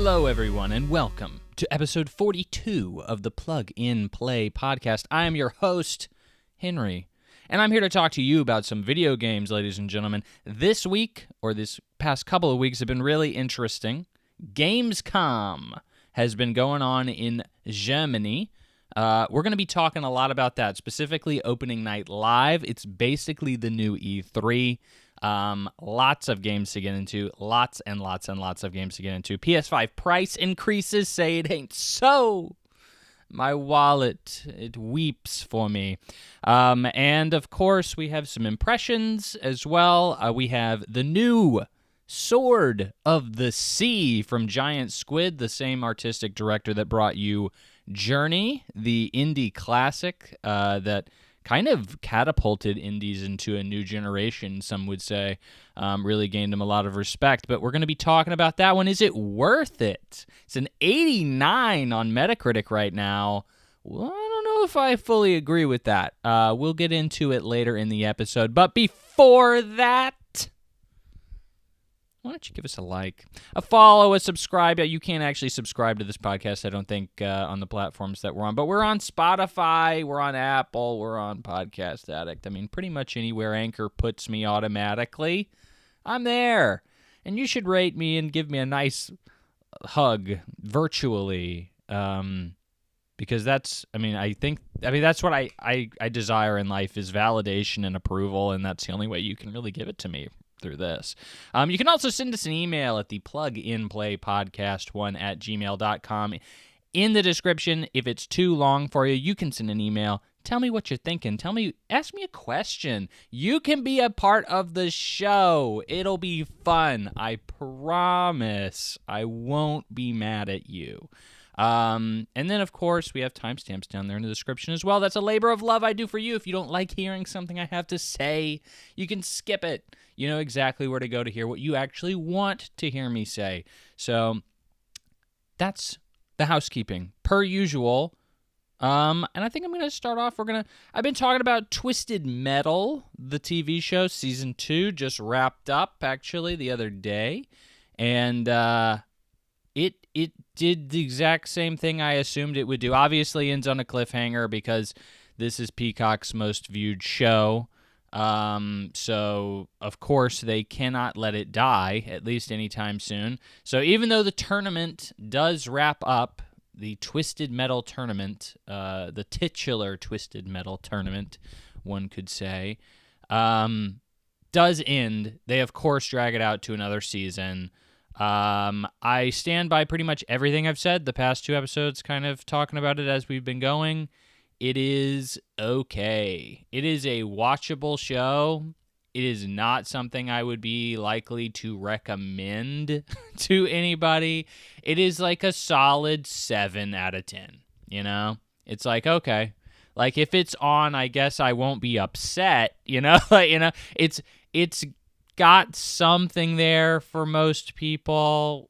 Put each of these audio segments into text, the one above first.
Hello, everyone, and welcome to episode 42 of the Plug In Play podcast. I am your host, Henry, and I'm here to talk to you about some video games, ladies and gentlemen. This week, or this past couple of weeks, have been really interesting. Gamescom has been going on in Germany. We're going to be talking a lot about that, specifically Opening Night Live. It's basically the new E3. Lots of games to get into. Lots and lots and lots of games to get into. PS5 price increases. Say it ain't so. My wallet, it weeps for me. And, of course, we have some impressions as well. We have the new Sword of the Sea from Giant Squid, the same artistic director that brought you Journey, the indie classic that kind of catapulted indies into a new generation, some would say. Really gained them a lot of respect, but we're going to be talking about that one. Is it worth it? It's an 89 on Metacritic right now. Well, I don't know if I fully agree with that. We'll get into it later in the episode, but before that, why don't you give us a like, a follow, a subscribe? You can't actually subscribe to this podcast, I don't think, on the platforms that we're on. But we're on Spotify, we're on Apple, we're on Podcast Addict. I mean, pretty much anywhere Anchor puts me automatically, I'm there. And you should rate me and give me a nice hug virtually, because that's what I desire in life is validation and approval, and that's the only way you can really give it to me. Through this. You can also send us an email at the pluginplaypodcast1@gmail.com. In the description, if it's too long for you, you can send an email. Tell me what you're thinking. Ask me a question. You can be a part of the show. It'll be fun. I promise I won't be mad at you. And then, of course, we have timestamps down there in the description as well. That's a labor of love I do for you. If you don't like hearing something I have to say, you can skip it. You know exactly where to go to hear what you actually want to hear me say. So that's the housekeeping, per usual. And I think I'm going to start off. I've been talking about Twisted Metal, the TV show. Season 2 just wrapped up, actually, the other day. And, It did the exact same thing I assumed it would do. Obviously ends on a cliffhanger because this is Peacock's most viewed show. So, of course, they cannot let it die, at least anytime soon. So even though the tournament does wrap up, the Twisted Metal tournament, the titular Twisted Metal tournament, one could say, does end. They, of course, drag it out to another season. I stand by pretty much everything I've said the past 2 episodes, kind of talking about it as we've been going. It is okay. It is a watchable show. It is not something I would be likely to recommend to anybody. It is like a solid 7 out of 10, you know? It's like, okay. Like, if it's on, I guess I won't be upset, you know? It's got something there for most people.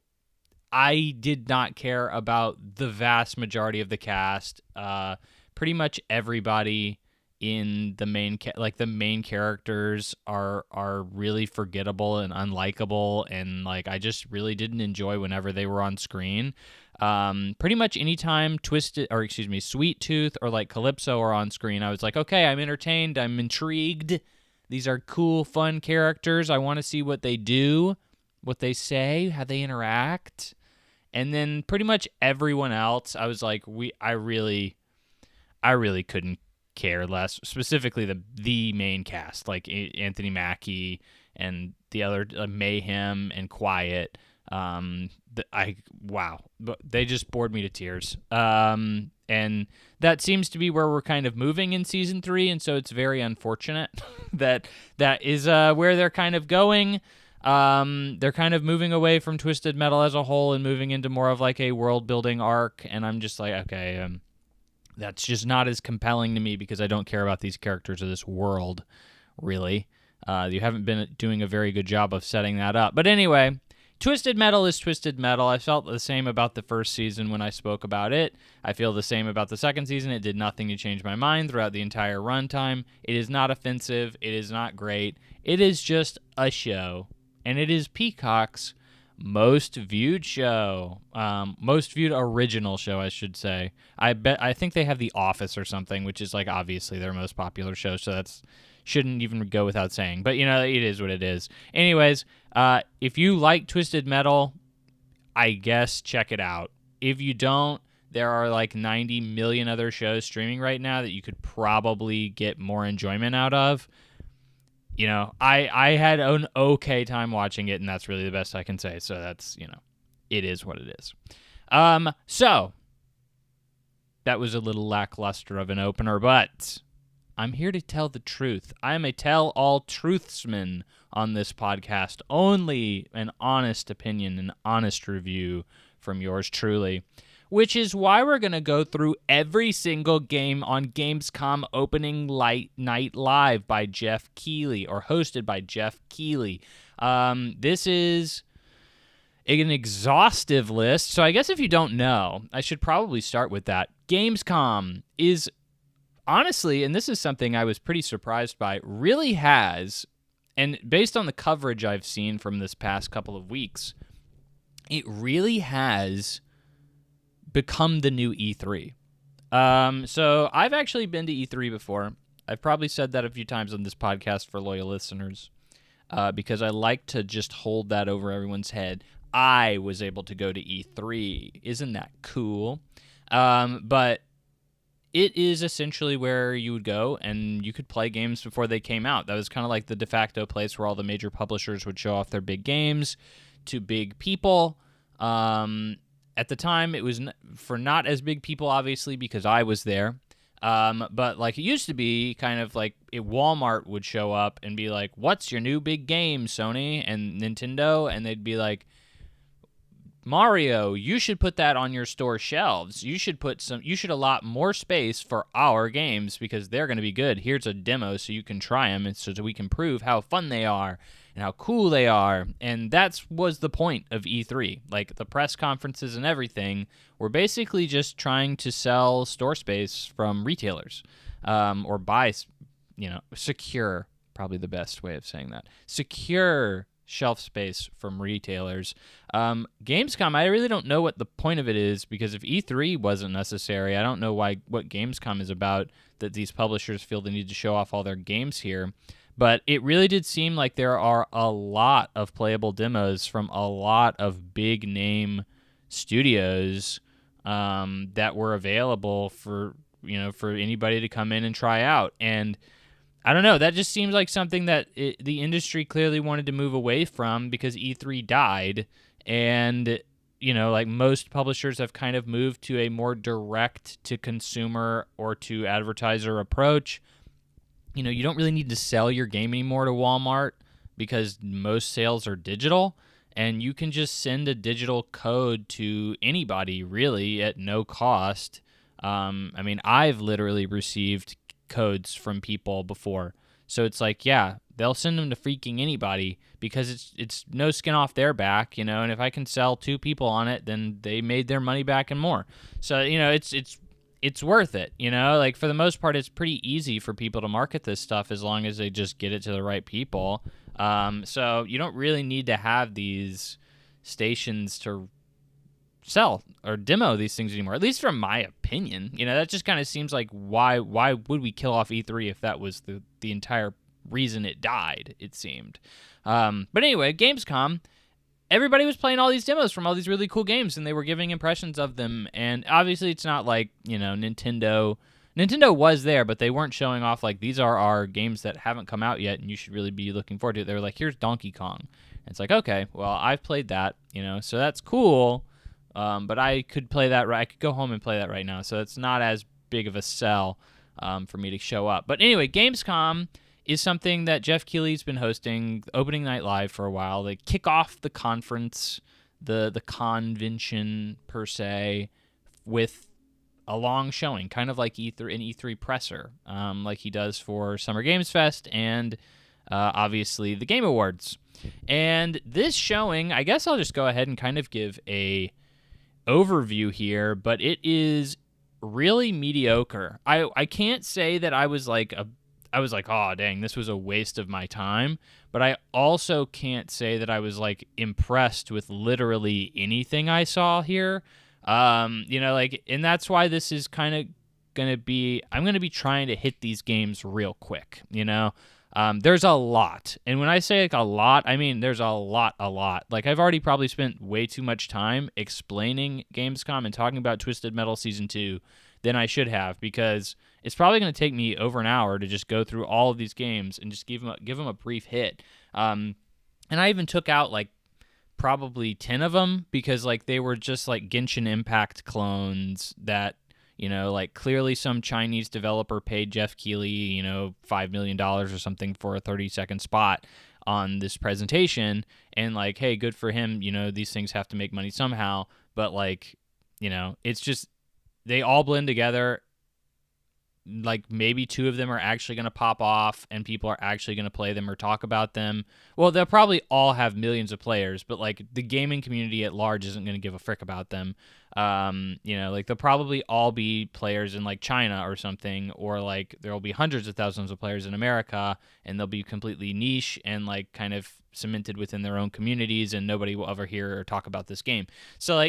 I did not care about the vast majority of the cast. Pretty much everybody in the main characters are really forgettable and unlikable, and like I just really didn't enjoy whenever they were on screen. Pretty much anytime Sweet Tooth or like Calypso are on screen, I was like, okay, I'm entertained, I'm intrigued. These are cool, fun characters. I want to see what they do, what they say, how they interact. And then pretty much everyone else, I was like, I really couldn't care less. Specifically the main cast, like Anthony Mackie and the other Mayhem and Quiet. They just bored me to tears. And that seems to be where we're kind of moving in Season 3, and so it's very unfortunate that is where they're kind of going. They're kind of moving away from Twisted Metal as a whole and moving into more of like a world-building arc, and I'm just like, okay, that's just not as compelling to me because I don't care about these characters or this world, really. You haven't been doing a very good job of setting that up. But anyway, Twisted Metal is Twisted Metal. I felt the same about the first season when I spoke about it. I feel the same about the second season. It did nothing to change my mind throughout the entire runtime. It is not offensive. It is not great. It is just a show. And it is Peacock's most viewed show, most viewed original show, I should say. I think they have The Office or something, which is like obviously their most popular show, so that's shouldn't even go without saying. But it is what it is. Anyways, if you like Twisted Metal, I guess check it out. If you don't, there are like 90 million other shows streaming right now that you could probably get more enjoyment out of. I had an okay time watching it, and that's really the best I can say. So that's, it is what it is. So that was a little lackluster of an opener, but I'm here to tell the truth. I am a tell-all truthsman on this podcast. Only an honest opinion, an honest review from yours truly, which is why we're going to go through every single game on Gamescom Opening Night Live by Jeff Keighley, or hosted by Jeff Keighley. This is an exhaustive list, so I guess if you don't know, I should probably start with that. Gamescom is, honestly, and this is something I was pretty surprised by, really has, and based on the coverage I've seen from this past couple of weeks, it really has become the new E3. So I've actually been to E3 before. I've probably said that a few times on this podcast for loyal listeners, because I like to just hold that over everyone's head. I was able to go to E3. Isn't that cool? But it is essentially where you would go and you could play games before they came out. That was kind of like the de facto place where all the major publishers would show off their big games to big people. At the time, it was for not as big people, obviously, because I was there. But like it used to be, kind of like Walmart would show up and be like, "What's your new big game, Sony and Nintendo?" And they'd be like, "Mario, you should put that on your store shelves. You should allot more space for our games because they're going to be good. Here's a demo so you can try them and so we can prove how fun they are and how cool they are." And that was the point of E3. Like the press conferences and everything were basically just trying to sell store space from retailers, or buy, secure, probably the best way of saying that. Secure shelf space from retailers. Gamescom, I really don't know what the point of it is, because if E3 wasn't necessary, I don't know what Gamescom is about, that these publishers feel they need to show off all their games here. But it really did seem like there are a lot of playable demos from a lot of big name studios that were available for anybody to come in and try out. And I don't know, that just seems like something that the industry clearly wanted to move away from, because E3 died, and like most publishers have kind of moved to a more direct to consumer or to advertiser approach. You don't really need to sell your game anymore to Walmart because most sales are digital, and you can just send a digital code to anybody really at no cost. I've literally received codes from people before, so it's like, yeah, they'll send them to freaking anybody because it's no skin off their back, and if I can sell 2 people on it, then they made their money back and more. So it's worth it, like for the most part, it's pretty easy for people to market this stuff as long as they just get it to the right people. So you don't really need to have these stations to sell or demo these things anymore, at least from my opinion. That just kind of seems like, why would we kill off E3 if that was the entire reason it died, it seemed. But anyway, Gamescom, everybody was playing all these demos from all these really cool games, and they were giving impressions of them. And obviously it's not like, Nintendo was there, but they weren't showing off like, these are our games that haven't come out yet and you should really be looking forward to it. They were like, here's Donkey Kong. And it's like, okay, well, I've played that, so that's cool. But I could play that. I could go home and play that right now, so it's not as big of a sell for me to show up. But anyway, Gamescom is something that Jeff Keighley's been hosting, Opening Night Live, for a while. They kick off the conference, the convention per se, with a long showing, kind of like an E3 presser, like he does for Summer Games Fest and obviously the Game Awards. And this showing, I guess I'll just go ahead and kind of give a overview here, but it is really mediocre. I can't say that I was like was like, oh dang, this was a waste of my time. But I also can't say that I was like impressed with literally anything I saw here. Like, and that's why this is kind of gonna be. I'm gonna be trying to hit these games real quick. There's a lot, and when I say like a lot, I mean there's a lot. Like, I've already probably spent way too much time explaining Gamescom and talking about Twisted Metal Season 2 than I should have, because it's probably going to take me over an hour to just go through all of these games and just give them a brief hit. And I even took out like probably 10 of them because like they were just like Genshin Impact clones that, like clearly some Chinese developer paid Jeff Keighley, $5 million or something for a 30-second spot on this presentation. And like, hey, good for him. These things have to make money somehow. But like, it's just, they all blend together. Like maybe 2 of them are actually going to pop off and people are actually going to play them or talk about them. Well, they'll probably all have millions of players, but like the gaming community at large isn't going to give a frick about them. Like they'll probably all be players in like China or something, or like there'll be hundreds of thousands of players in America and they'll be completely niche and like kind of cemented within their own communities and nobody will ever hear or talk about this game. So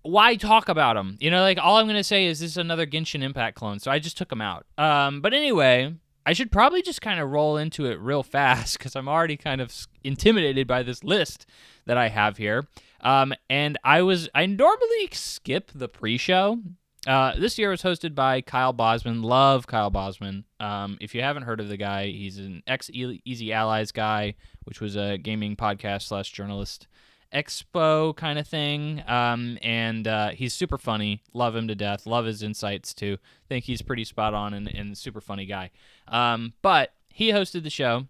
why talk about them? Like all I'm going to say is this is another Genshin Impact clone, so I just took them out. But anyway, I should probably just kind of roll into it real fast because I'm already kind of intimidated by this list that I have here. And I normally skip the pre-show. This year was hosted by Kyle Bosman. Love Kyle Bosman. If you haven't heard of the guy, he's an ex-Easy Allies guy, which was a gaming podcast / journalist expo kind of thing. And he's super funny. Love him to death. Love his insights too. Think he's pretty spot on and super funny guy. But he hosted the show,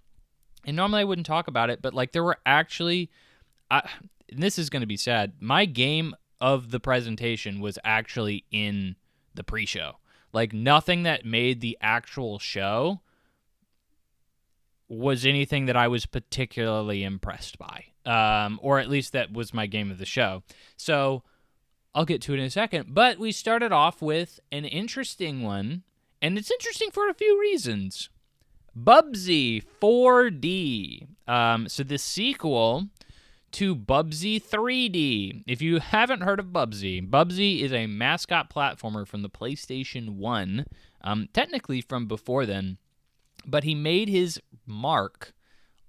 and normally I wouldn't talk about it, but like there were actually, and this is going to be sad, my game of the presentation was actually in the pre-show. Like nothing that made the actual show was anything that I was particularly impressed by. Or at least that was my game of the show. So I'll get to it in a second. But we started off with an interesting one, and it's interesting for a few reasons. Bubsy 4D. So the sequel to Bubsy 3D. If you haven't heard of Bubsy, Bubsy is a mascot platformer from the PlayStation 1, technically from before then, but he made his mark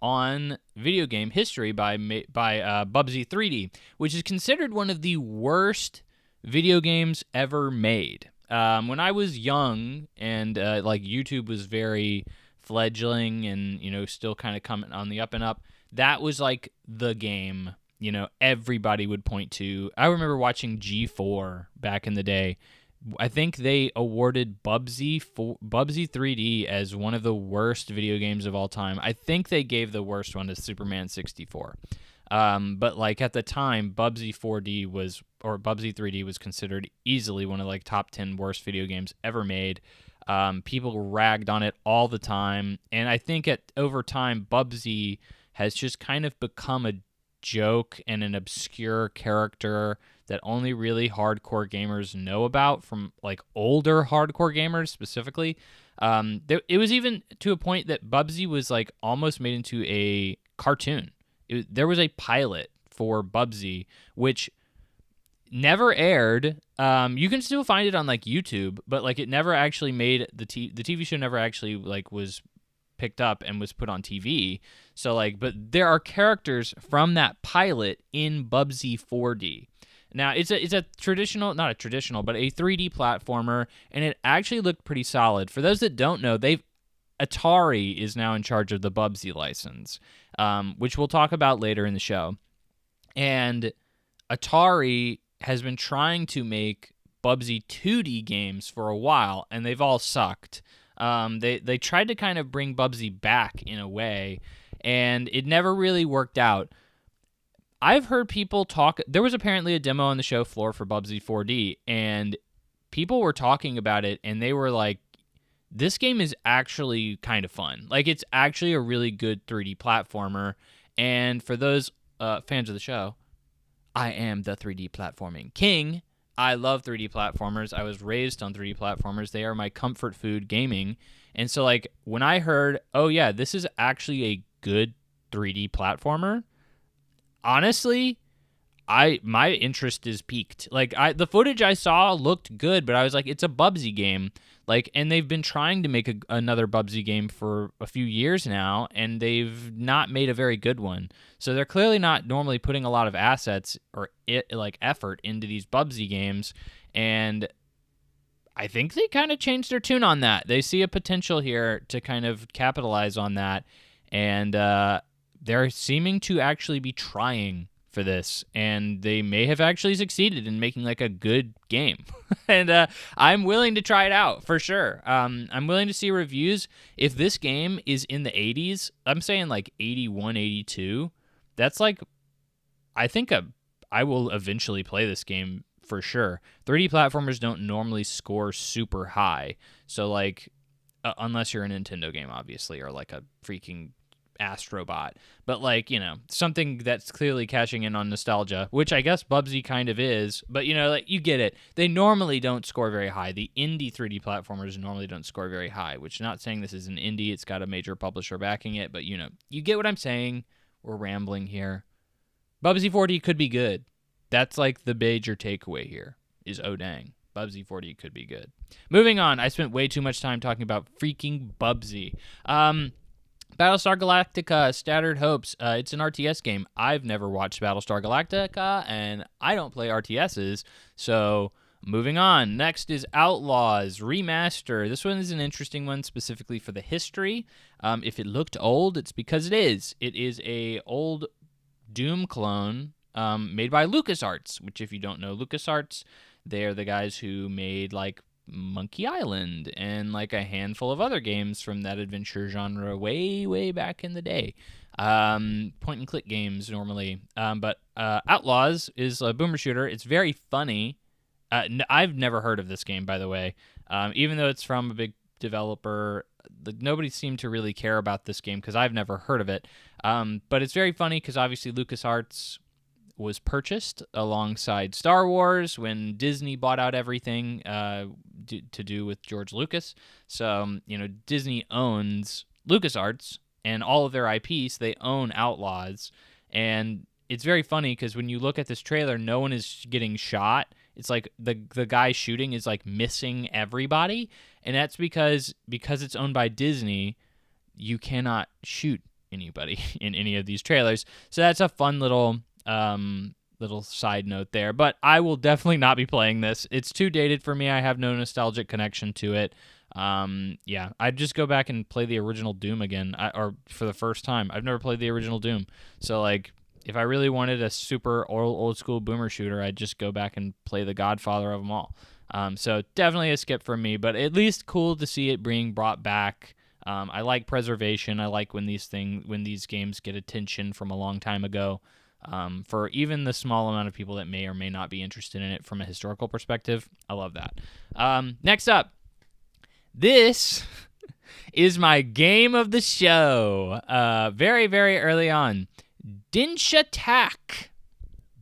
on video game history by Bubsy 3D, which is considered one of the worst video games ever made. When I was young and like YouTube was very fledgling and still kind of coming on the up and up, that was like the game everybody would point to. I remember watching G4 back in the day. I think they awarded Bubsy 3D as one of the worst video games of all time. I think they gave the worst one to Superman 64. But like at the time, Bubsy 3D was considered easily one of like top 10 worst video games ever made. People ragged on it all the time, and I think over time, Bubsy has just kind of become a joke and an obscure character that only really hardcore gamers know about, from like older hardcore gamers specifically. It was even to a point that Bubsy was like almost made into a cartoon. There was a pilot for Bubsy, which never aired. You can still find it on like YouTube, but like it never actually made the TV show never actually like was picked up and was put on TV. So like, but there are characters from that pilot in Bubsy 4D. Now it's a traditional, not a traditional, but a 3D platformer, and it actually looked pretty solid. For those that don't know, Atari is now in charge of the Bubsy license, which we'll talk about later in the show. And Atari has been trying to make Bubsy 2D games for a while, and they've all sucked. They tried to kind of bring Bubsy back in a way, and it never really worked out. I've heard people talk. There was apparently a demo on the show floor for Bubsy 4D, and people were talking about it, and they were like, this game is actually kind of fun. Like, it's actually a really good 3D platformer. And for those fans of the show, I am the 3D platforming king. I love 3D platformers. I was raised on 3D platformers. They are my comfort food gaming. And so, like, when I heard, oh, yeah, this is actually a good 3D platformer, honestly, my interest is piqued. Like, the footage I saw looked good, but I was like, it's a Bubsy game. Like, and they've been trying to make another Bubsy game for a few years now, and they've not made a very good one. So they're clearly not normally putting a lot of assets or effort into these Bubsy games, and I think they kind of changed their tune on that. They see a potential here to kind of capitalize on that, and they're seeming to actually be trying for this, and they may have actually succeeded in making like a good game. And I'm willing to try it out for sure. I'm willing to see reviews. If this game is in the 80s, I'm saying like 81, 82, that's like, I think I will eventually play this game for sure. 3D platformers don't normally score super high, so like unless you're a Nintendo game, obviously, or like a freaking Astrobot, but like, you know, something that's clearly cashing in on nostalgia, which I guess Bubsy kind of is, but you know, like, you get it. They normally don't score very high. The indie 3D platformers normally don't score very high, which, not saying this is an indie, it's got a major publisher backing it, but you know, you get what I'm saying. We're rambling here. Bubsy 4D could be good. That's like the major takeaway here is, oh dang, Bubsy 4D could be good. Moving on, I spent way too much time talking about freaking Bubsy. Battlestar Galactica, Shattered Hopes. It's an RTS game. I've never watched Battlestar Galactica, and I don't play RTSs, so moving on. Next is Outlaws Remaster. This one is an interesting one, specifically for the history. If it looked old, it's because it is. It is a old Doom clone made by LucasArts, which, if you don't know LucasArts, they're the guys who made, like, Monkey Island and like a handful of other games from that adventure genre way back in the day. Point and click games normally, but Outlaws is a boomer shooter. It's very funny. I've never heard of this game, by the way. Even though it's from a big developer, nobody seemed to really care about this game because I've never heard of it. But it's very funny because obviously LucasArts was purchased alongside Star Wars when Disney bought out everything to do with George Lucas. So, you know, Disney owns LucasArts and all of their IPs. They own Outlaws. And it's very funny because when you look at this trailer, no one is getting shot. It's like the guy shooting is like missing everybody. And that's because it's owned by Disney, you cannot shoot anybody in any of these trailers. So that's a fun little side note there, but I will definitely not be playing this. It's too dated for me. I have no nostalgic connection to it. Yeah, I'd just go back and play the original Doom again, or for the first time. I've never played the original Doom, so like, if I really wanted a super old school boomer shooter, I'd just go back and play the godfather of them all. So definitely a skip for me, but at least cool to see it being brought back. I like preservation. I like when these games get attention from a long time ago. For even the small amount of people that may or may not be interested in it from a historical perspective, I love that. Next up, this is my game of the show. Very, very early on, Dinch Attack.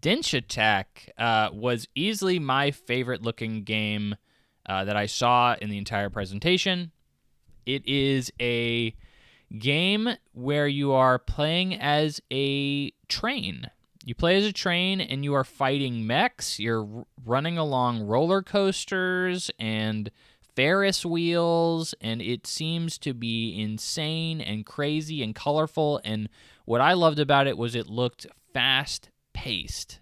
Dinch Attack was easily my favorite looking game that I saw in the entire presentation. It is a game where you are playing as a train. You play as a train and you are fighting mechs. You're running along roller coasters and Ferris wheels, and it seems to be insane and crazy and colorful. And what I loved about it was it looked fast-paced,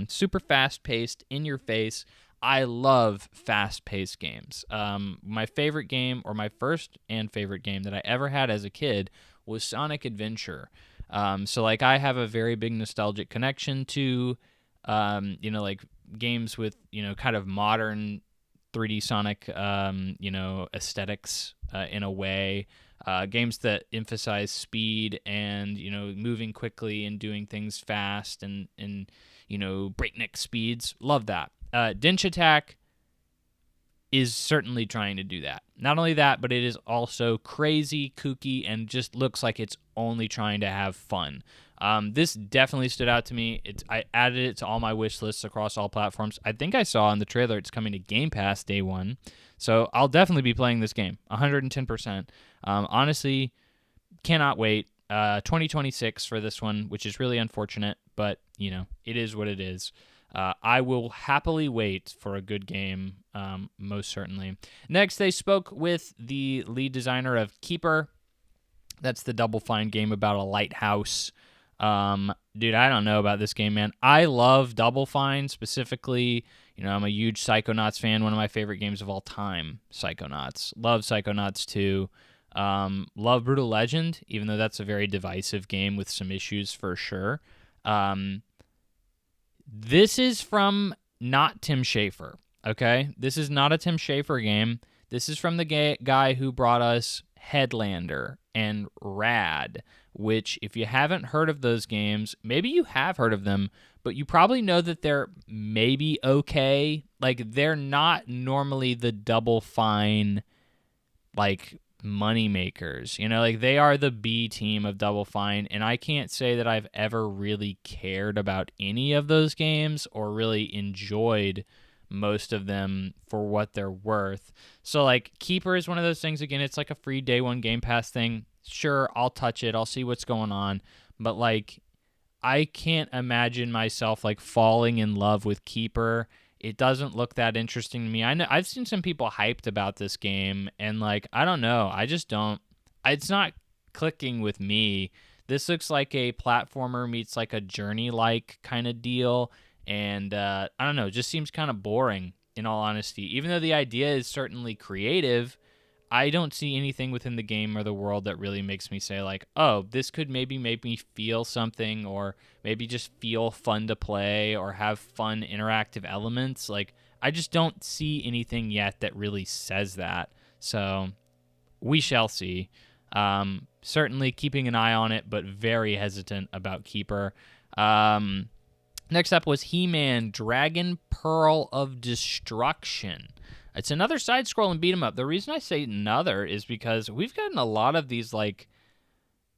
super fast-paced, in your face. I love fast-paced games. My favorite game, or my first and favorite game that I ever had as a kid, was Sonic Adventure. So like, I have a very big nostalgic connection to, like games with, kind of modern 3D Sonic, aesthetics in a way. Games that emphasize speed and, moving quickly and doing things fast and breakneck speeds. Love that. Dinch Attack is certainly trying to do that. Not only that, but it is also crazy, kooky, and just looks like it's only trying to have fun. This definitely stood out to me. I added it to all my wish lists across all platforms. I think I saw in the trailer it's coming to Game Pass day one. So I'll definitely be playing this game, 110%. Honestly, cannot wait. 2026 for this one, which is really unfortunate, but, it is what it is. I will happily wait for a good game, most certainly. Next, they spoke with the lead designer of Keeper. That's the Double Fine game about a lighthouse. Dude, I don't know about this game, man. I love Double Fine specifically. I'm a huge Psychonauts fan. One of my favorite games of all time, Psychonauts. Love Psychonauts 2. Love Brutal Legend, even though that's a very divisive game with some issues for sure. This is from not Tim Schafer, okay? This is not a Tim Schafer game. This is from the guy who brought us Headlander and Rad, which if you haven't heard of those games, maybe you have heard of them, but you probably know that they're maybe okay. Like, they're not normally the Double Fine, like, money makers. Like, they are the B team of Double Fine, and I can't say that I've ever really cared about any of those games or really enjoyed most of them for what they're worth. So, like, Keeper is one of those things. Again, it's like a free day one Game Pass thing. Sure, I'll touch it. I'll see what's going on. But, like, I can't imagine myself, like, falling in love with Keeper. It doesn't look that interesting to me. I know I've seen some people hyped about this game, and, like, I don't know. I just don't. It's not clicking with me. This looks like a platformer meets, like, a Journey-like kind of deal. And I don't know, it just seems kind of boring, in all honesty. Even though the idea is certainly creative, I don't see anything within the game or the world that really makes me say, like, oh, this could maybe make me feel something, or maybe just feel fun to play or have fun interactive elements. Like, I just don't see anything yet that really says that. So we shall see. Certainly keeping an eye on it, but very hesitant about Keeper. Next up was He-Man Dragon Pearl of Destruction. It's another side-scrolling beat-em-up. The reason I say another is because we've gotten a lot of these, like,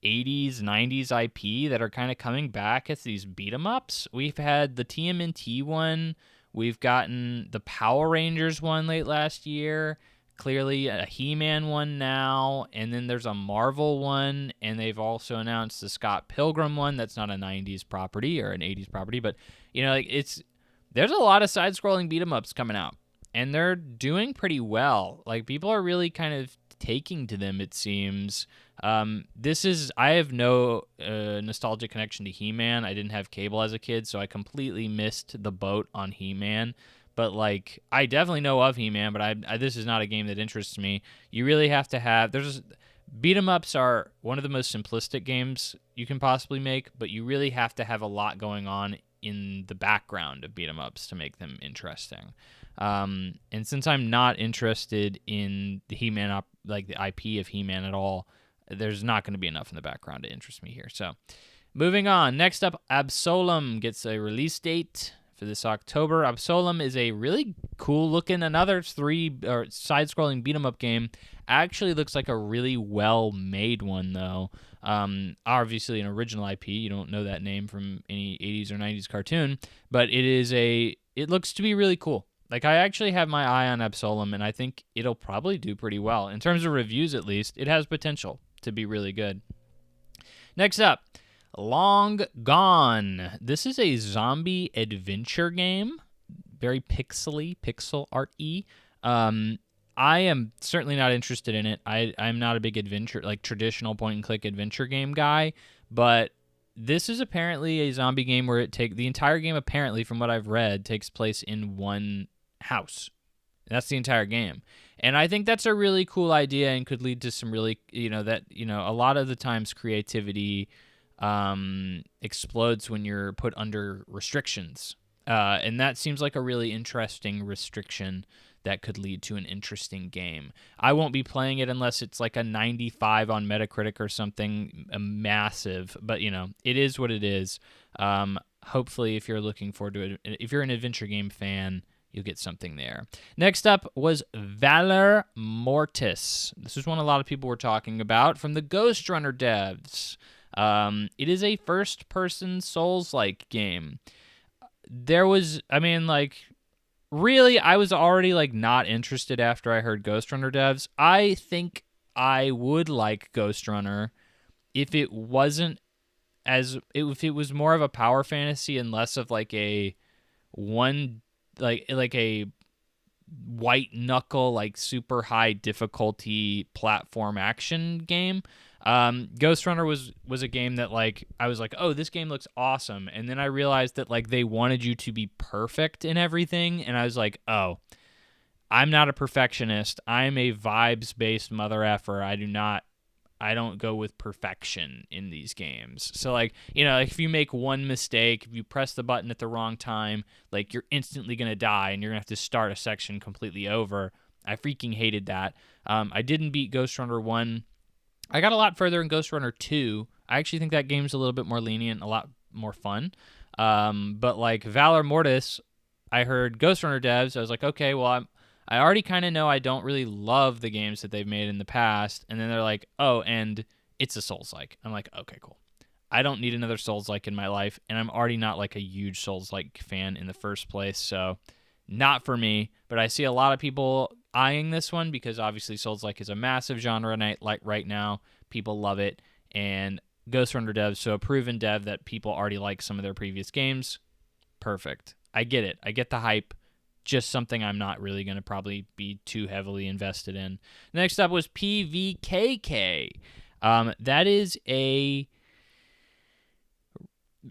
80s, 90s IP that are kind of coming back as these beat-em-ups. We've had the TMNT one. We've gotten the Power Rangers one late last year. Clearly a He-Man one now, and then there's a Marvel one, and they've also announced the Scott Pilgrim one. That's not a 90s property or an 80s property, but there's a lot of side-scrolling beat-em-ups coming out, and they're doing pretty well. Like, people are really kind of taking to them, it seems. I have no nostalgic connection to He-Man. I didn't have cable as a kid, so I completely missed the boat on He-Man. But, like, I definitely know of He-Man, but this is not a game that interests me. You really have to have... beat-em-ups are one of the most simplistic games you can possibly make, but you really have to have a lot going on in the background of beat-em-ups to make them interesting. And since I'm not interested in the He-Man, the IP of He-Man at all, there's not going to be enough in the background to interest me here. So, moving on. Next up, Absolem gets a release date for this October. Absolem is a really cool-looking, another side-scrolling beat-em-up game. Actually looks like a really well-made one, though. Obviously, an original IP. You don't know that name from any 80s or 90s cartoon, but it looks to be really cool. Like, I actually have my eye on Absolem, and I think it'll probably do pretty well. In terms of reviews, at least, it has potential to be really good. Next up, Long Gone. This is a zombie adventure game. Very pixel art-y. I am certainly not interested in it. I'm not a big adventure, like traditional point-and-click adventure game guy, but this is apparently a zombie game where the entire game, apparently, from what I've read, takes place in one house. That's the entire game. And I think that's a really cool idea and could lead to some really, a lot of the times creativity explodes when you're put under restrictions. And that seems like a really interesting restriction that could lead to an interesting game. I won't be playing it unless it's like a 95 on Metacritic or something massive, but it is what it is. Hopefully, if you're looking forward to it, if you're an adventure game fan, you'll get something there. Next up was Valor Mortis. This is one a lot of people were talking about from the Ghost Runner devs. It is a first-person Souls-like game. Really, I was already like not interested after I heard Ghost Runner devs. I think I would like Ghost Runner if it wasn't if it was more of a power fantasy and less of like a one like a white knuckle like super high difficulty platform action game. Ghost Runner was a game that like I was like, oh, this game looks awesome, and then I realized that like they wanted you to be perfect in everything, and I was like, oh, I'm not a perfectionist. I'm a vibes based mother effer. I don't go with perfection in these games. So like, like if you make one mistake, if you press the button at the wrong time, like you're instantly going to die and you're going to have to start a section completely over. I freaking hated that. I didn't beat Ghost Runner 1. I got a lot further in Ghost Runner 2. I actually think that game's a little bit more lenient, a lot more fun. But like Valor Mortis, I heard Ghost Runner devs. I was like, okay, well, I already kind of know I don't really love the games that they've made in the past. And then they're like, oh, and it's a Souls-like. I'm like, okay, cool. I don't need another Souls-like in my life. And I'm already not like a huge Souls-like fan in the first place. So not for me. But I see a lot of people eyeing this one because obviously Souls-like is a massive genre like right now. People love it. And Ghost Runner devs, so a proven dev that people already like some of their previous games. Perfect. I get it. I get the hype. Just something I'm not really going to probably be too heavily invested in. Next up was PVKK. That is a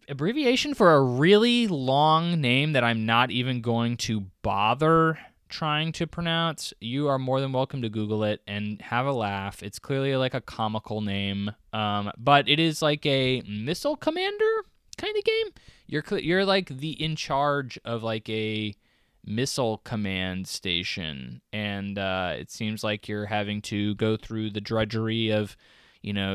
abbreviation for a really long name that I'm not even going to bother trying to pronounce. You are more than welcome to Google it and have a laugh. It's clearly like a comical name, but it is like a missile commander kind of game. You're like the in charge of like a missile command station, and it seems like you're having to go through the drudgery of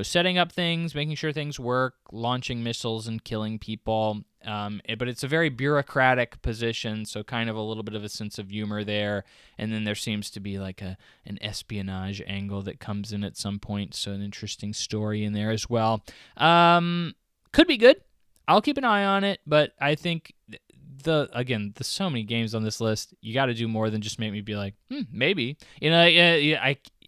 setting up things, making sure things work, launching missiles and killing people, but it's a very bureaucratic position, so kind of a little bit of a sense of humor there. And then there seems to be like an espionage angle that comes in at some point, so an interesting story in there as well. Could be good. I'll keep an eye on it, but I think there's so many games on this list. You got to do more than just make me be like, maybe.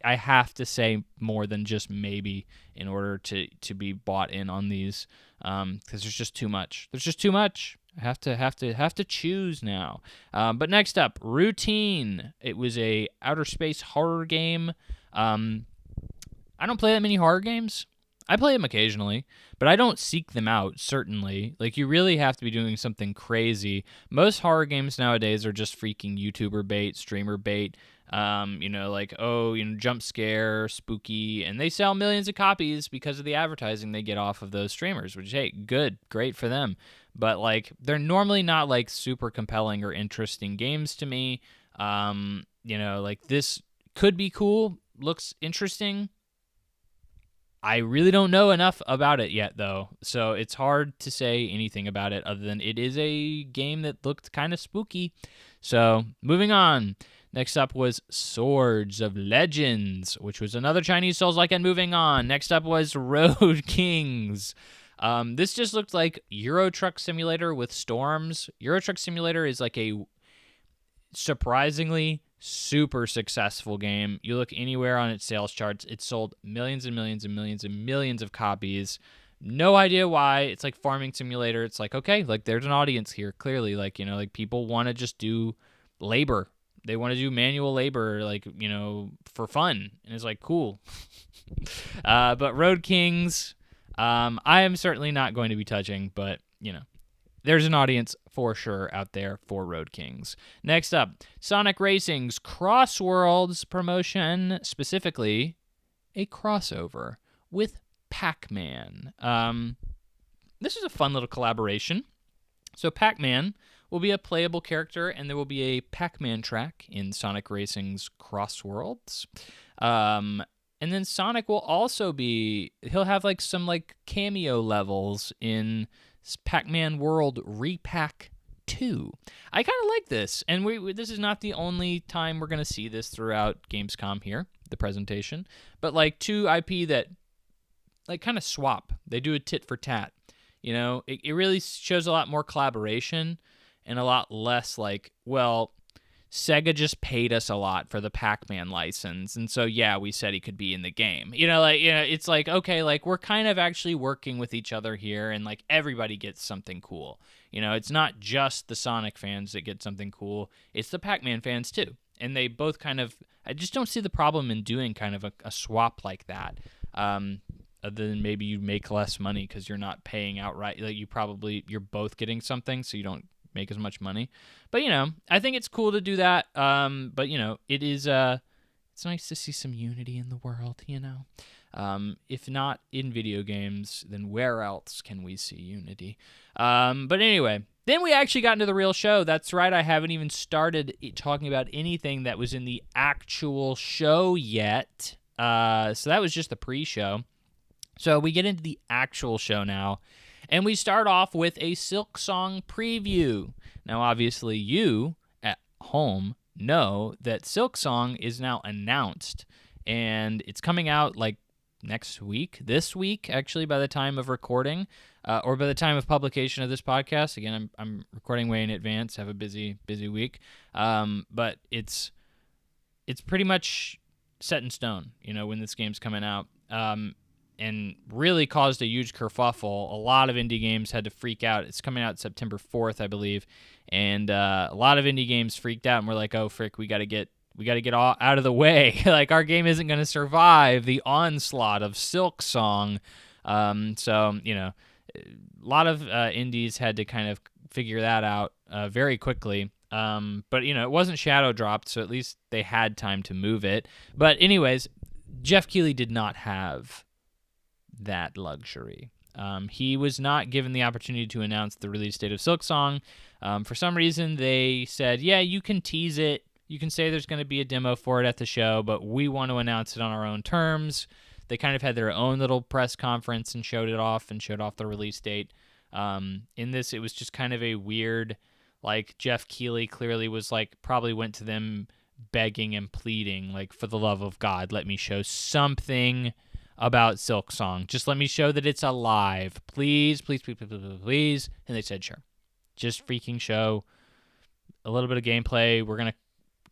I have to say more than just maybe in order to be bought in on these, because there's just too much. There's just too much. I have to choose now. But next up, Routine. It was a outer space horror game. I don't play that many horror games. I play them occasionally, but I don't seek them out, certainly. Like, you really have to be doing something crazy. Most horror games nowadays are just freaking YouTuber bait, streamer bait, jump scare, spooky, and they sell millions of copies because of the advertising they get off of those streamers, which, hey, good, great for them. But, like, they're normally not, like, super compelling or interesting games to me. This could be cool, looks interesting. I really don't know enough about it yet, though, so it's hard to say anything about it other than it is a game that looked kind of spooky. So, moving on. Next up was Swords of Legends, which was another Chinese Souls-like, and moving on. Next up was Road Kings. This just looked like Euro Truck Simulator with storms. Euro Truck Simulator is like a surprisingly super successful game. You look anywhere on its sales charts, it sold millions and millions and millions and millions of copies. No idea why. It's like farming simulator. It's like, okay, like there's an audience here. Clearly, like, people want to just do labor. They want to do manual labor, like, for fun. And it's like, cool. But Road Kings, I am certainly not going to be touching, but, there's an audience for sure out there for Road Kings. Next up, Sonic Racing's Crossworlds promotion, specifically a crossover with Pac-Man. This is a fun little collaboration. So Pac-Man will be a playable character, and there will be a Pac-Man track in Sonic Racing's Crossworlds. And then Sonic will also he'll have like some like cameo levels in Pac-Man World Repack 2. I kind of like this, and this is not the only time we're going to see this throughout Gamescom here, the presentation, but like two IP that like kind of swap. They do a tit for tat. It really shows a lot more collaboration and a lot less like, well, Sega just paid us a lot for the Pac-Man license, and so yeah, we said he could be in the game. It's like, okay, like we're kind of actually working with each other here, and like everybody gets something cool. It's not just the Sonic fans that get something cool; it's the Pac-Man fans too, and they both kind of. I just don't see the problem in doing kind of a swap like that. Other than maybe you make less money because you're not paying outright. Like you're both getting something, so you don't make as much money. But I think it's cool to do that. But it is it's nice to see some unity in the world, if not in video games, then where else can we see unity? But anyway, then we actually got into the real show. That's right, I haven't even started talking about anything that was in the actual show yet. So that was just the pre-show. So we get into the actual show now, and we start off with a Silksong preview. Now, obviously, you at home know that Silksong is now announced, and it's coming out like next week, this week, actually, by the time of recording, or by the time of publication of this podcast. Again, I'm recording way in advance, have a busy week, but it's pretty much set in stone, when this game's coming out. And really caused a huge kerfuffle. A lot of indie games had to freak out. It's coming out September 4th, I believe, and a lot of indie games freaked out and were like, "Oh frick, we got to get all out of the way. Like our game isn't going to survive the onslaught of Silksong." So a lot of indies had to kind of figure that out very quickly. But it wasn't shadow dropped, so at least they had time to move it. But anyways, Jeff Keighley did not have that luxury. He was not given the opportunity to announce the release date of Silksong. For some reason, they said, yeah, you can tease it. You can say there's going to be a demo for it at the show, but we want to announce it on our own terms. They kind of had their own little press conference and showed off the release date. In this, it was just kind of a weird, like Jeff Keighley clearly was like, probably went to them begging and pleading, like, for the love of God, let me show something about Silksong. Just let me show that it's alive. Please, please, please, please, please, please. And they said, sure. Just freaking show a little bit of gameplay. We're going to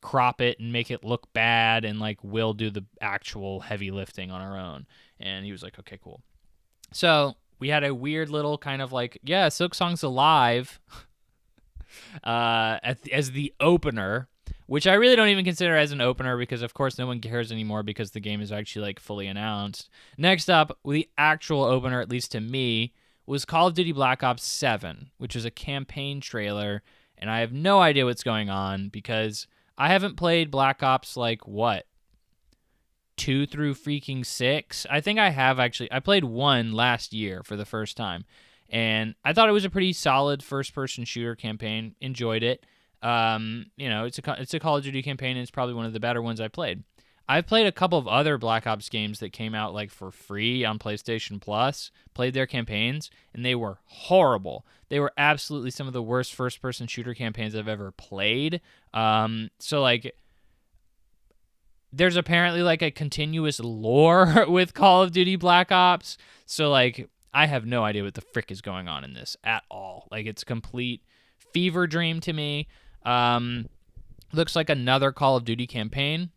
crop it and make it look bad, and like we'll do the actual heavy lifting on our own. And he was like, okay, cool. So we had a weird little kind of like, yeah, Silksong's alive as the opener, which I really don't even consider as an opener because, of course, no one cares anymore because the game is actually like fully announced. Next up, the actual opener, at least to me, was Call of Duty Black Ops 7, which is a campaign trailer, and I have no idea what's going on because I haven't played Black Ops like, what, 2 through freaking 6? I think I have actually. I played 1 last year for the first time, and I thought it was a pretty solid first-person shooter campaign. Enjoyed it. It's a Call of Duty campaign, and it's probably one of the better ones I played. I've played a couple of other Black Ops games that came out like for free on PlayStation Plus, played their campaigns, and they were horrible. They were absolutely some of the worst first-person shooter campaigns I've ever played. So like, there's apparently like a continuous lore with Call of Duty Black Ops. So like, I have no idea what the frick is going on in this at all. Like, it's a complete fever dream to me. Looks like another Call of Duty campaign.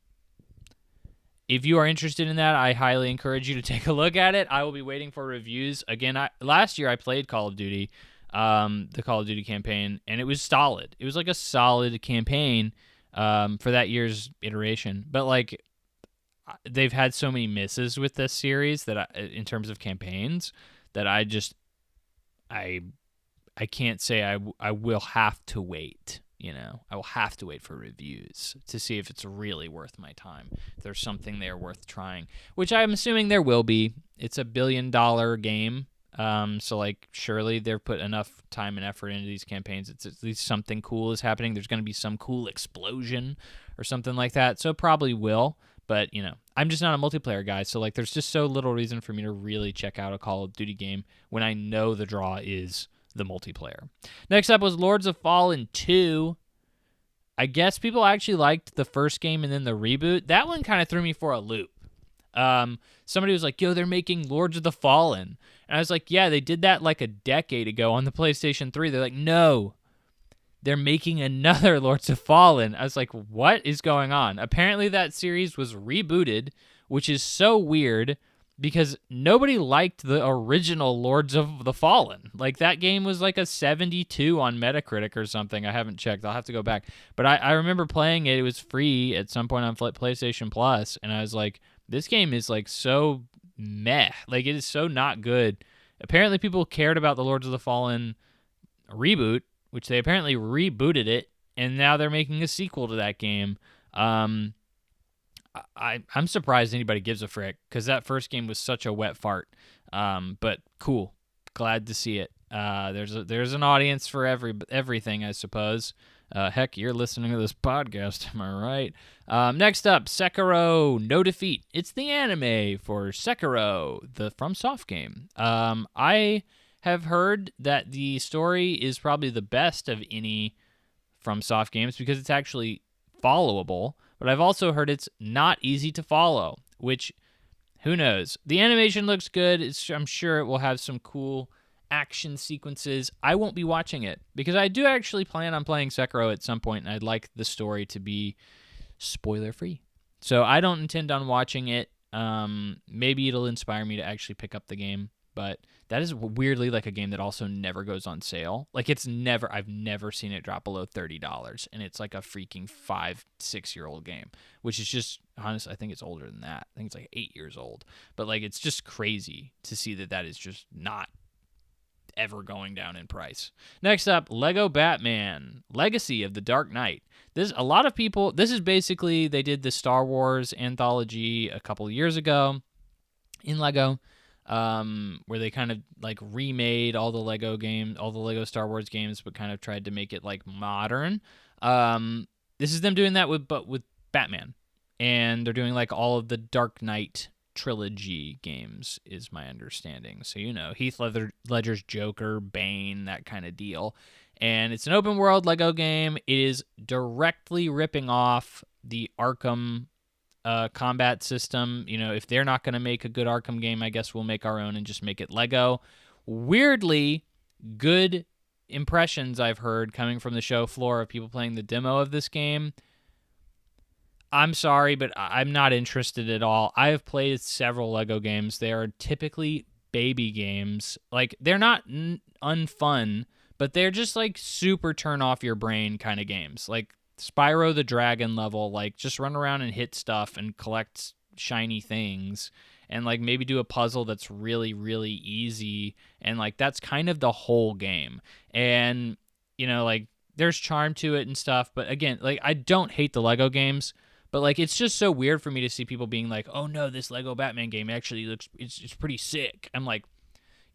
If you are interested in that, I highly encourage you to take a look at it. I will be waiting for reviews. Again, last year I played Call of Duty, the Call of Duty campaign, and it was solid. It was like a solid campaign for that year's iteration. But like, they've had so many misses with this series that in terms of campaigns, that I can't say I will have to wait. I will have to wait for reviews to see if it's really worth my time. If there's something there worth trying, which I'm assuming there will be. It's $1 billion game. So like, surely they've put enough time and effort into these campaigns. It's at least something cool is happening. There's going to be some cool explosion or something like that. So probably will, but I'm just not a multiplayer guy. So like, there's just so little reason for me to really check out a Call of Duty game when I know the draw is the multiplayer. Next up was Lords of Fallen 2. I guess people actually liked the first game and then the reboot. That one kind of threw me for a loop. Somebody was like, yo, they're making Lords of the Fallen. And I was like, yeah, they did that like a decade ago on the PlayStation 3. They're like, no, they're making another Lords of Fallen. I was like, what is going on? Apparently that series was rebooted, which is so weird because nobody liked the original Lords of the Fallen. Like, that game was like a 72 on Metacritic or something. I haven't checked. I'll have to go back. But I remember playing it. It was free at some point on PlayStation Plus, and I was like, this game is like so meh. Like, it is so not good. Apparently people cared about the Lords of the Fallen reboot, which they apparently rebooted it, and now they're making a sequel to that game. I'm surprised anybody gives a frick because that first game was such a wet fart. But cool, glad to see it. There's an audience for everything, I suppose. Heck, you're listening to this podcast, am I right? Next up, Sekiro: No Defeat. It's the anime for Sekiro, the FromSoft game. I have heard that the story is probably the best of any FromSoft games because it's actually followable. But I've also heard it's not easy to follow, which, who knows? The animation looks good. I'm sure it will have some cool action sequences. I won't be watching it because I do actually plan on playing Sekiro at some point, and I'd like the story to be spoiler-free. So I don't intend on watching it. Maybe it'll inspire me to actually pick up the game, but that is weirdly like a game that also never goes on sale. Like, I've never seen it drop below $30, and it's like a freaking 5-6-year-old game, which is just, honestly, I think it's older than that. I think it's like 8 years old, but like, it's just crazy to see that is just not ever going down in price. Next up, Lego Batman: Legacy of the Dark Knight. This is basically, they did the Star Wars anthology a couple years ago in Lego, where they kind of like remade all the Lego Star Wars games, but kind of tried to make it like modern. This is them doing that with Batman, and they're doing like all of the Dark Knight trilogy games, is my understanding. So, Heath Ledger's Joker, Bane, that kind of deal. And it's an open world Lego game. It is directly ripping off the Arkham combat system. If they're not going to make a good Arkham game, I guess we'll make our own and just make it Lego. Weirdly good impressions I've heard coming from the show floor of people playing the demo of this game. I'm sorry, but I'm not interested at all. I have played several Lego games. They are typically baby games. Like, they're not unfun, but they're just like super turn off your brain kind of games. Like Spyro the Dragon level, like just run around and hit stuff and collect shiny things, and like maybe do a puzzle that's really, really easy, and like that's kind of the whole game. And like there's charm to it and stuff, but again, like I don't hate the Lego games, but like it's just so weird for me to see people being like, oh no, this Lego Batman game actually it's pretty sick. I'm like,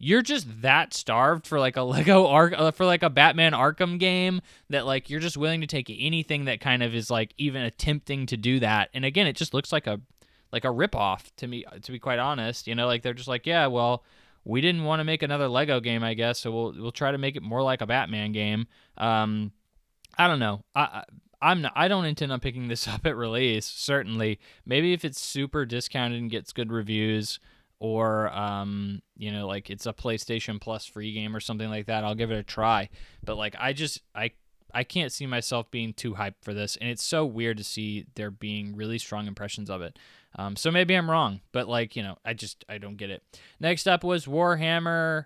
you're just that starved for like a for like a Batman Arkham game that like you're just willing to take anything that kind of is like even attempting to do that. And again, it just looks like a ripoff to me, to be quite honest. Like they're just like, yeah, well, we didn't want to make another Lego game, I guess, so we'll try to make it more like a Batman game. I don't know. I don't intend on picking this up at release. Certainly, maybe if it's super discounted and gets good reviews, or like it's a PlayStation Plus free game or something like that, I'll give it a try. But like I can't see myself being too hyped for this, and it's so weird to see there being really strong impressions of it. So maybe I'm wrong, but like I don't get it. Next up was Warhammer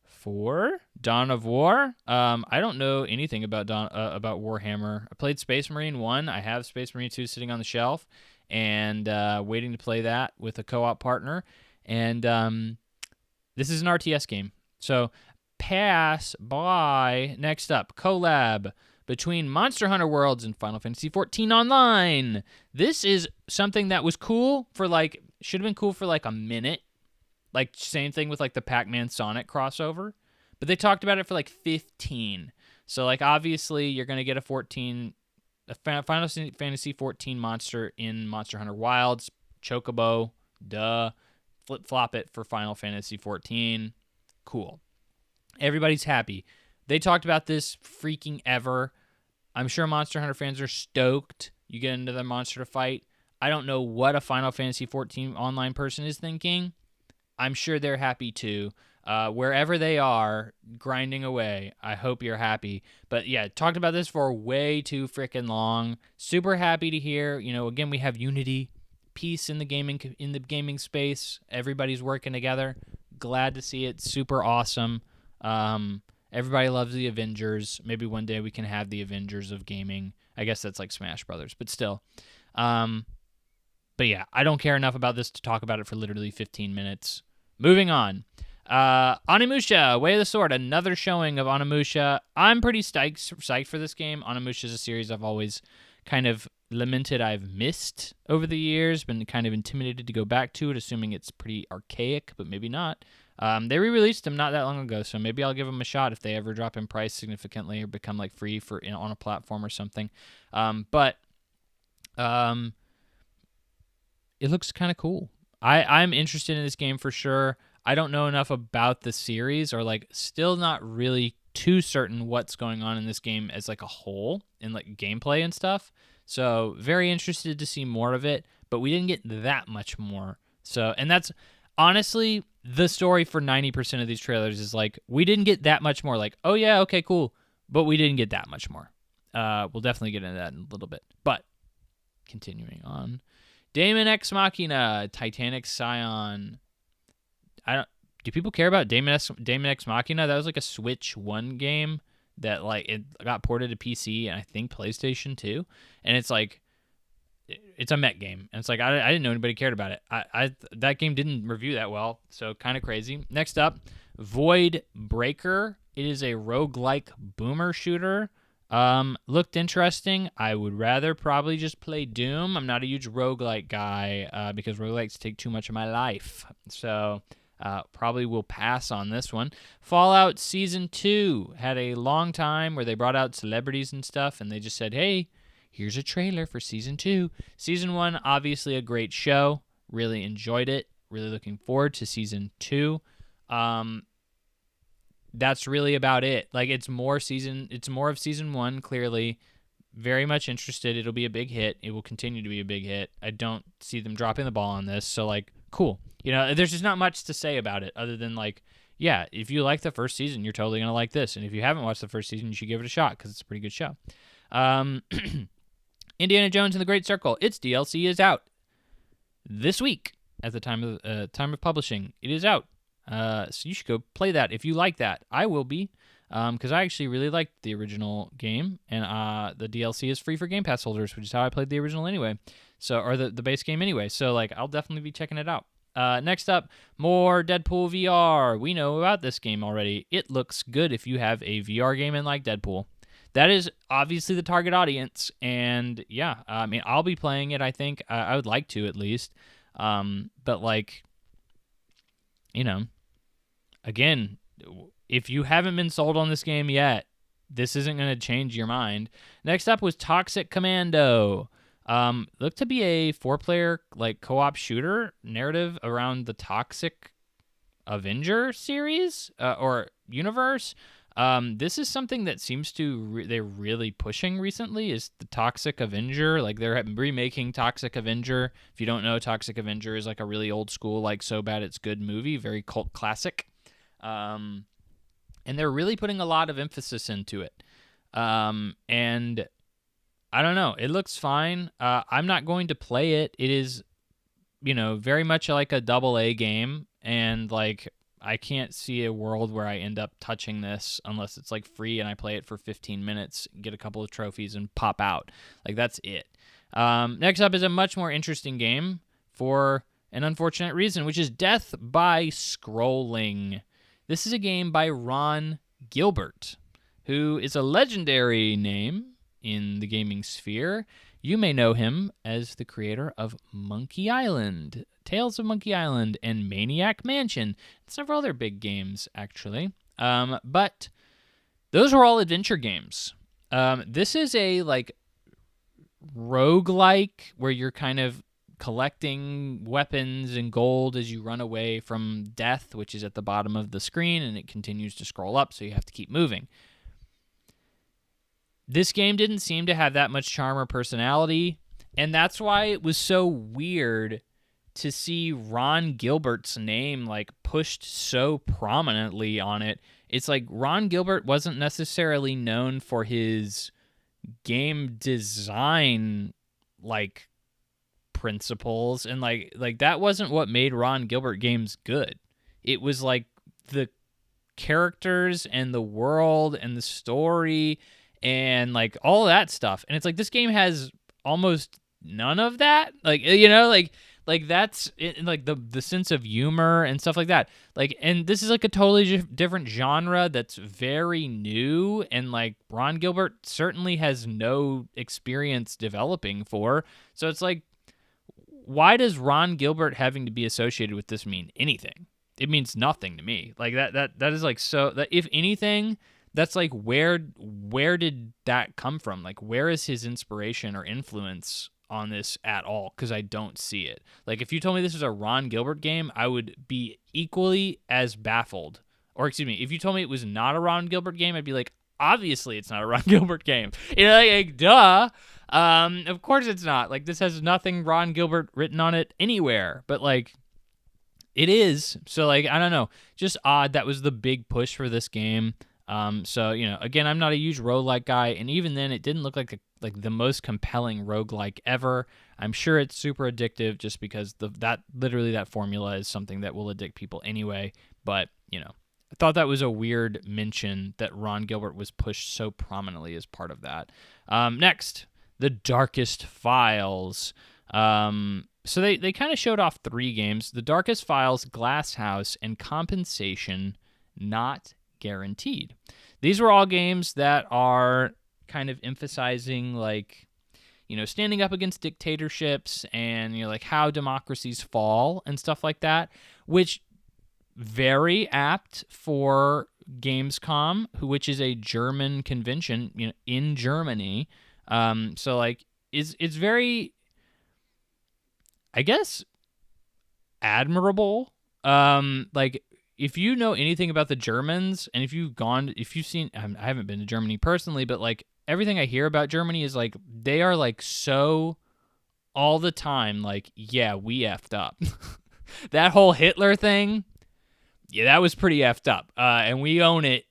4: Dawn of War. I don't know anything about Warhammer. I played Space Marine 1. I have Space Marine 2 sitting on the shelf, and waiting to play that with a co-op partner. And this is an RTS game, so pass by. Next up, collab between Monster Hunter Worlds and Final Fantasy XIV Online. This is something that was cool for should have been cool for like a minute. Like, same thing with like the Pac-Man Sonic crossover, but they talked about it for like 15. So like obviously you're gonna get a Final Fantasy XIV monster in Monster Hunter Wilds, Chocobo, duh. Flip-flop it for Final Fantasy XIV. Cool. Everybody's happy. They talked about this freaking ever. I'm sure Monster Hunter fans are stoked. You get into the monster to fight. I don't know what a Final Fantasy 14 online person is thinking. I'm sure they're happy too. Wherever they are, grinding away, I hope you're happy. But yeah, talked about this for way too freaking long. Super happy to hear. Again, we have unity, peace in the gaming space. Everybody's working together. Glad to see it. Super awesome. Everybody loves the Avengers. Maybe one day we can have the Avengers of gaming. I guess that's like Smash Brothers, but still. But yeah, I don't care enough about this to talk about it for literally 15 minutes. Moving on. Onimusha, Way of the Sword, another showing of Onimusha. I'm pretty psyched for this game. Onimusha is a series I've always kind of lamented I've missed over the years, been kind of intimidated to go back to it, assuming it's pretty archaic, but maybe not. They re-released them not that long ago, so maybe I'll give them a shot if they ever drop in price significantly or become like free on a platform or something. But it looks kind of cool. I'm interested in this game for sure. I don't know enough about the series, or like still not really too certain what's going on in this game as like a whole in like gameplay and stuff. So very interested to see more of it, but we didn't get that much more. So, and that's honestly the story for 90% of these trailers is like, we didn't get that much more. Like, oh yeah, okay, cool. But we didn't get that much more. We'll definitely get into that in a little bit. But continuing on. Daemon X Machina, Titanic Scion. Do people care about Daemon X Machina? That was like a Switch 1 game that like it got ported to PC and I think PlayStation 2. And it's like, it's a mech game. And it's like, I didn't know anybody cared about it. That game didn't review that well, so kind of crazy. Next up, Void Breaker. It is a roguelike boomer shooter. Looked interesting. I would rather probably just play Doom. I'm not a huge roguelike guy because roguelikes take too much of my life. So probably will pass on this one. Fallout Season 2 had a long time where they brought out celebrities and stuff, and they just said, hey, here's a trailer for Season 2. Season 1, obviously a great show. Really enjoyed it. Really looking forward to Season 2. That's really about it. Like, it's more of Season 1, clearly. Very much interested. It'll be a big hit. It will continue to be a big hit. I don't see them dropping the ball on this, so, like, cool. There's just not much to say about it other than, like, yeah, if you like the first season, you're totally going to like this. And if you haven't watched the first season, you should give it a shot because it's a pretty good show. Indiana Jones and the Great Circle. Its DLC is out this week at the time of publishing. It is out. So you should go play that if you like that. I will be, because I actually really liked the original game, and the DLC is free for Game Pass holders, which is how I played the original anyway. So, or the base game anyway. So, like, I'll definitely be checking it out. Next up, more Deadpool VR. We know about this game already. It looks good if you have a VR game and like Deadpool. That is obviously the target audience, and yeah, I mean, I'll be playing it, I think. I would like to, at least. But, like, again, if you haven't been sold on this game yet, this isn't going to change your mind. Next up was Toxic Commando. Looked to be a 4-player like co-op shooter narrative around the Toxic Avenger series or universe. This is something that seems to they're really pushing recently is the Toxic Avenger. Like, they're remaking Toxic Avenger. If you don't know, Toxic Avenger is like a really old school, like, so bad it's good movie, very cult classic. And they're really putting a lot of emphasis into it. And I don't know. It looks fine. I'm not going to play it. It is, very much like a AA game. And, like, I can't see a world where I end up touching this unless it's, like, free and I play it for 15 minutes, get a couple of trophies, and pop out. Like, that's it. Next up is a much more interesting game for an unfortunate reason, which is Death by Scrolling. This is a game by Ron Gilbert, who is a legendary name in the gaming sphere. You may know him as the creator of Monkey Island, Tales of Monkey Island, and Maniac Mansion, and several other big games, actually. But those were all adventure games. This is a, like, roguelike where you're kind of collecting weapons and gold as you run away from death, which is at the bottom of the screen, and it continues to scroll up, so you have to keep moving. This game didn't seem to have that much charm or personality. And that's why it was so weird to see Ron Gilbert's name like pushed so prominently on it. It's like Ron Gilbert wasn't necessarily known for his game design like principles, and like that wasn't what made Ron Gilbert games good. It was like the characters and the world and the story and like all that stuff. And it's like this game has almost none of that. Like, you know, like that's it, like the sense of humor and stuff like that. Like, and this is like a totally different genre that's very new, and like Ron Gilbert certainly has no experience developing for. So it's like, why does Ron Gilbert having to be associated with this mean anything? It means nothing to me. Like that is like, so that if anything, that's like where did that come from? Like, where is his inspiration or influence on this at all? Because I don't see it. Like, if you told me this was a Ron Gilbert game, I would be equally as baffled. Or excuse me, if you told me it was not a Ron Gilbert game, I'd be like, obviously it's not a Ron Gilbert game. You know, like duh. Of course it's not. Like, this has nothing Ron Gilbert written on it anywhere. But like, it is. So like, I don't know. Just odd that was the big push for this game. So, you know, again, I'm not a huge roguelike guy, and even then it didn't look like the most compelling roguelike ever. I'm sure it's super addictive just because that formula is something that will addict people anyway. But, you know, I thought that was a weird mention that Ron Gilbert was pushed so prominently as part of that. Next, The Darkest Files. So they kind of showed off 3 games: The Darkest Files, Glass House, and Compensation Not Guaranteed. These were all games that are kind of emphasizing, like, you know, standing up against dictatorships and, you know, like how democracies fall and stuff like that, which very apt for Gamescom, which is a German convention, you know, in Germany. So like it's very, I guess, admirable. Like, if you know anything about the Germans, and if you've seen, I haven't been to Germany personally, but like everything I hear about Germany is like, they are like so all the time, like, yeah, we effed up. That whole Hitler thing, yeah, that was pretty effed up. And we own it,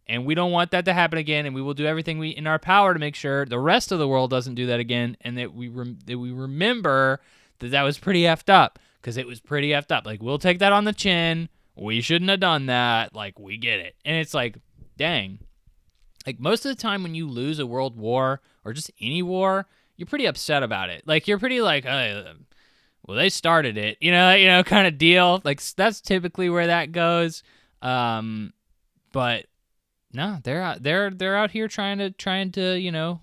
and we don't want that to happen again, and we will do everything in our power to make sure the rest of the world doesn't do that again, and that we remember that was pretty effed up, because it was pretty effed up. Like, we'll take that on the chin. We shouldn't have done that. Like, we get it. And it's like, dang. Like, most of the time when you lose a world war or just any war, you're pretty upset about it. Like, you're pretty like, well, they started it, you know, kind of deal. Like, that's typically where that goes. But no, they're out here trying to, you know,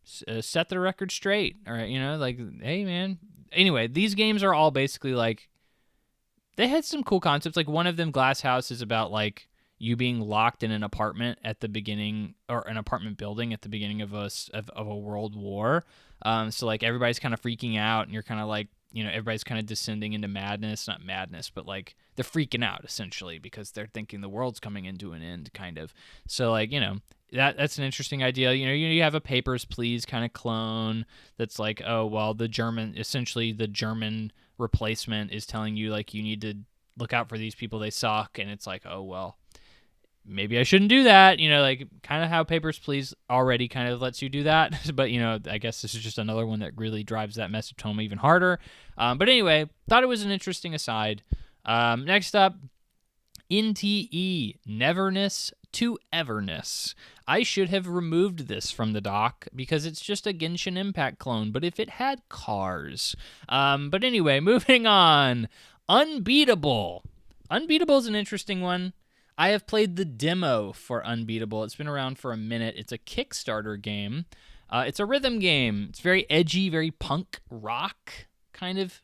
set the record straight. All right, you know, like, hey, man. Anyway, these games are all basically like, they had some cool concepts. Like, one of them, Glass House, is about like you being locked in an apartment at the beginning, or an apartment building at the beginning of a world war. So like everybody's kind of freaking out, and you're kind of like, you know, everybody's kind of descending into madness. Not madness, but like they're freaking out essentially because they're thinking the world's coming into an end, kind of. So like, you know, that's an interesting idea. You know, you have a Papers, Please kind of clone that's like, oh, well, the German replacement is telling you like you need to look out for these people, they suck, and it's like, oh, well, maybe I shouldn't do that, you know, like kind of how Papers, Please already kind of lets you do that. But, you know, I guess this is just another one that really drives that message home even harder. But anyway, thought it was an interesting aside. Next up, NTE, Neverness to Everness. I should have removed this from the dock because it's just a Genshin Impact clone, but if it had cars. But anyway, moving on. Unbeatable. Unbeatable is an interesting one. I have played the demo for Unbeatable. It's been around for a minute. It's a Kickstarter game. It's a rhythm game. It's very edgy, very punk rock kind of.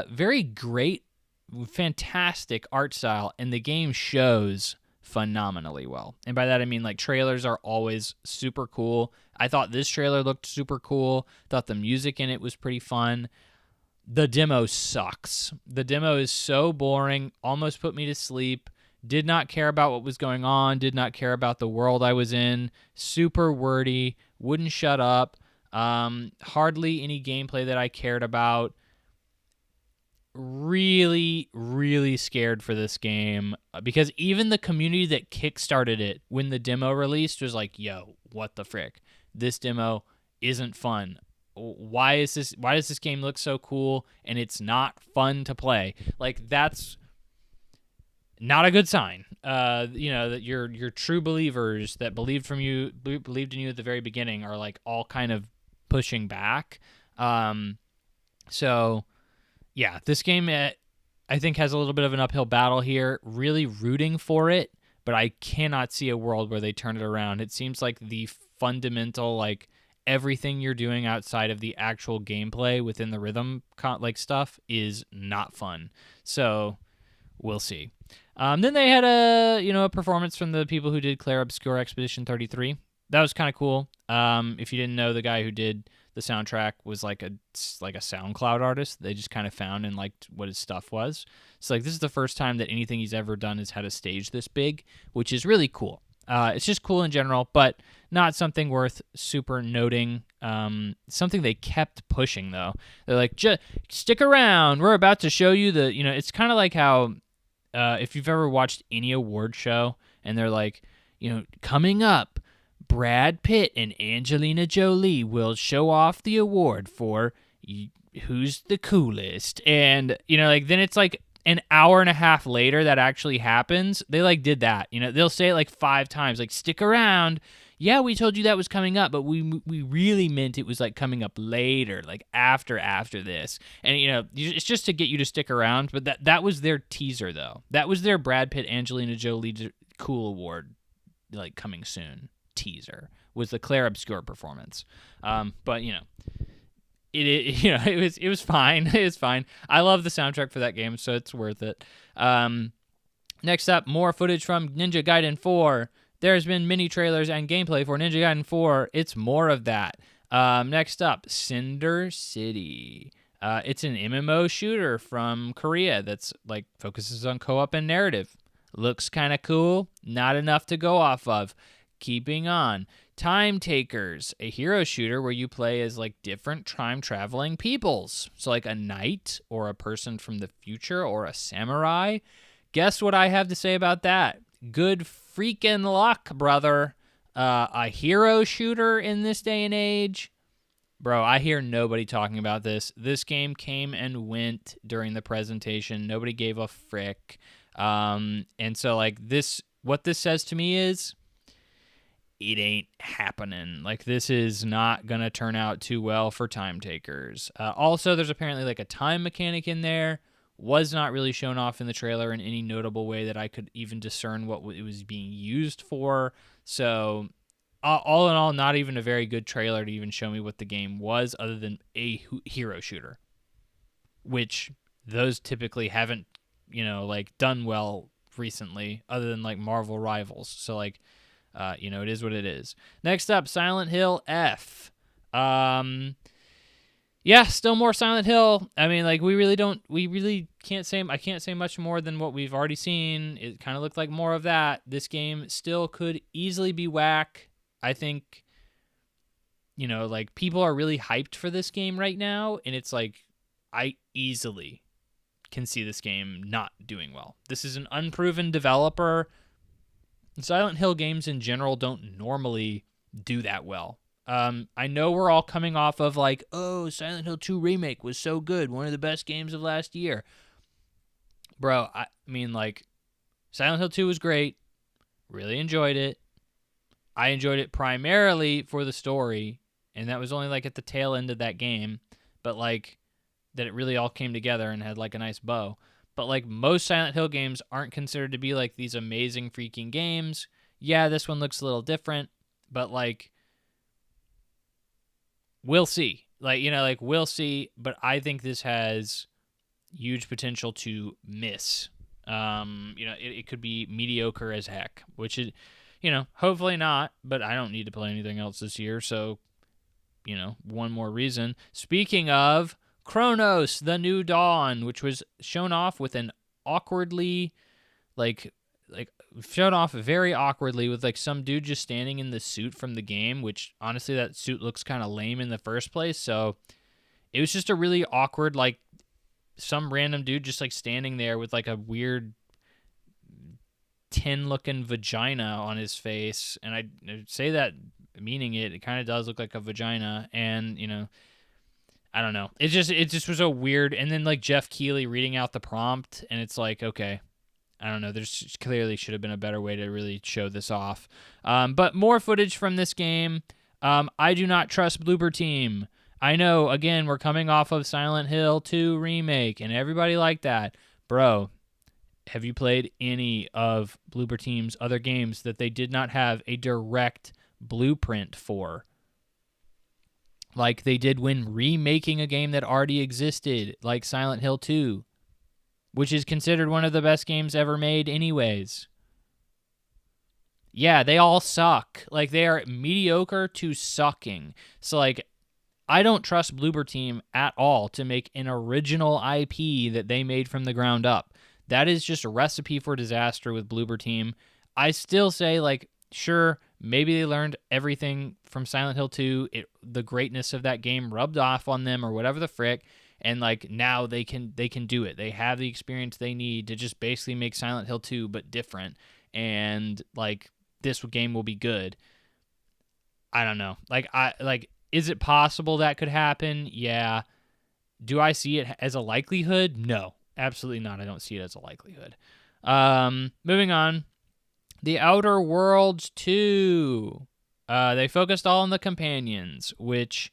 Very great, fantastic art style, and the game shows phenomenally well. And by that I mean, like, trailers are always super cool. I thought this trailer looked super cool. Thought the music in it was pretty fun. The demo sucks. The demo is so boring, almost put me to sleep. Did not care about what was going on, did not care about the world I was in. Super wordy, wouldn't shut up. Hardly any gameplay that I cared about. Really, really scared for this game because even the community that kickstarted it when the demo released was like, yo, what the frick? This demo isn't fun. Why does this game look so cool and it's not fun to play? Like, that's not a good sign. That your true believers that believed in you at the very beginning are like all kind of pushing back. So yeah, this game I think has a little bit of an uphill battle here. Really rooting for it, but I cannot see a world where they turn it around. It seems like the fundamental, like, everything you're doing outside of the actual gameplay within the rhythm stuff is not fun. So we'll see. Then they had a performance from the people who did Clair Obscur Expedition 33. That was kind of cool. If you didn't know, the guy who did the soundtrack was like a SoundCloud artist. They just kind of found and liked what his stuff was. So like, this is the first time that anything he's ever done has had a stage this big, which is really cool. It's just cool in general, but not something worth super noting. Something they kept pushing though. They're like, just stick around. We're about to show you it's kind of like how if you've ever watched any award show and they're like, coming up, Brad Pitt and Angelina Jolie will show off the award for who's the coolest. And, then it's like an hour and a half later that actually happens. They like did that. They'll say it like 5 times, like, stick around. Yeah, we told you that was coming up, but we really meant it was like coming up later, like after this. And, it's just to get you to stick around. But that was their teaser, though. That was their Brad Pitt, Angelina Jolie Cool Award, like, coming soon. Teaser was the Clair Obscur performance, but it was fine. It was fine. I love the soundtrack for that game, so it's worth it. Next up, more footage from Ninja Gaiden 4. There's been mini trailers and gameplay for Ninja Gaiden 4. It's more of that. Next up, Cinder City. It's an MMO shooter from Korea that's like focuses on co-op and narrative. Looks kind of cool. Not enough to go off of. Keeping on. Time Takers, a hero shooter where you play as like different time-traveling peoples. So like a knight or a person from the future or a samurai. Guess what I have to say about that? Good freaking luck, brother. A hero shooter in this day and age. Bro, I hear nobody talking about this. This game came and went during the presentation. Nobody gave a frick. And so like what this says to me is, it ain't happening. Like, this is not gonna turn out too well for Time Takers. Also, there's apparently like a time mechanic in there. Was not really shown off in the trailer in any notable way that I could even discern what it was being used for. So, all in all, not even a very good trailer to even show me what the game was, other than a hero shooter, which those typically haven't, done well recently, other than like Marvel Rivals. So like, it is what it is. Next up, Silent Hill F. Yeah, still more Silent Hill. I mean, like, I can't say much more than what we've already seen. It kind of looked like more of that. This game still could easily be whack. I think, people are really hyped for this game right now, and it's like, I easily can see this game not doing well. This is an unproven developer. Silent Hill games in general don't normally do that well. I know we're all coming off of like, oh, Silent Hill 2 Remake was so good, one of the best games of last year. Bro, I mean, like, Silent Hill 2 was great. Really enjoyed it. I enjoyed it primarily for the story, and that was only like at the tail end of that game, but like that it really all came together and had like a nice bow. But like most Silent Hill games aren't considered to be like these amazing freaking games. Yeah, this one looks a little different, but like, we'll see. We'll see, but I think this has huge potential to miss. It could be mediocre as heck, which is, hopefully not, but I don't need to play anything else this year, so, one more reason. Speaking of, Chronos, The New Dawn, which was shown off with an awkwardly, like, like shown off very awkwardly with like some dude just standing in the suit from the game, which honestly that suit looks kind of lame in the first place. So it was just a really awkward, like some random dude just like standing there with like a weird tin looking vagina on his face. And I say that meaning it kind of does look like a vagina. And, you know, I don't know. It just was so weird. And then like Jeff Keighley reading out the prompt, and it's like, okay, I don't know. There's clearly should have been a better way to really show this off. But more footage from this game. I do not trust Bloober Team. I know, again, we're coming off of Silent Hill 2 Remake, and everybody liked that. Bro, have you played any of Bloober Team's other games that they did not have a direct blueprint for? Like they did when remaking a game that already existed, like Silent Hill 2, which is considered one of the best games ever made anyways. Yeah, they all suck. Like, they are mediocre to sucking. So, like, I don't trust Bloober Team at all to make an original IP that they made from the ground up. That is just a recipe for disaster with Bloober Team. I still say, like, sure, maybe they learned everything from Silent Hill 2. The greatness of that game rubbed off on them or whatever the frick, and, like, now they can do it. They have the experience they need to just basically make Silent Hill 2 but different, and, like, this game will be good. I don't know. Is it possible that could happen? Yeah. Do I see it as a likelihood? No, absolutely not. I don't see it as a likelihood. Moving on. The Outer Worlds 2. They focused all on the companions, which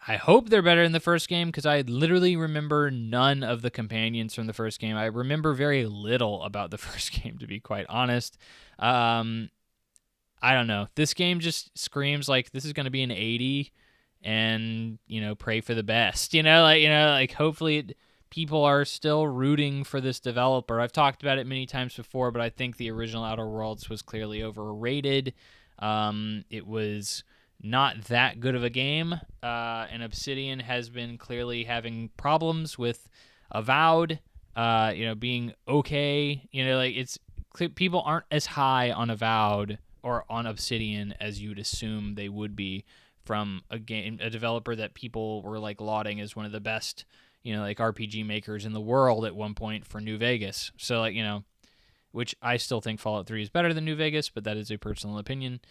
I hope they're better than the first game, because I literally remember none of the companions from the first game. I remember very little about the first game, to be quite honest. I don't know. This game just screams like this is going to be an 80, and, you know, pray for the best. Hopefully people are still rooting for this developer. I've talked about it many times before, but I think the original Outer Worlds was clearly overrated. It was not that good of a game, and Obsidian has been clearly having problems with Avowed, being okay. It's people aren't as high on Avowed or on Obsidian as you'd assume they would be from a developer that people were like lauding as one of the best, RPG makers in the world at one point for New Vegas. So which I still think Fallout 3 is better than New Vegas, but that is a personal opinion.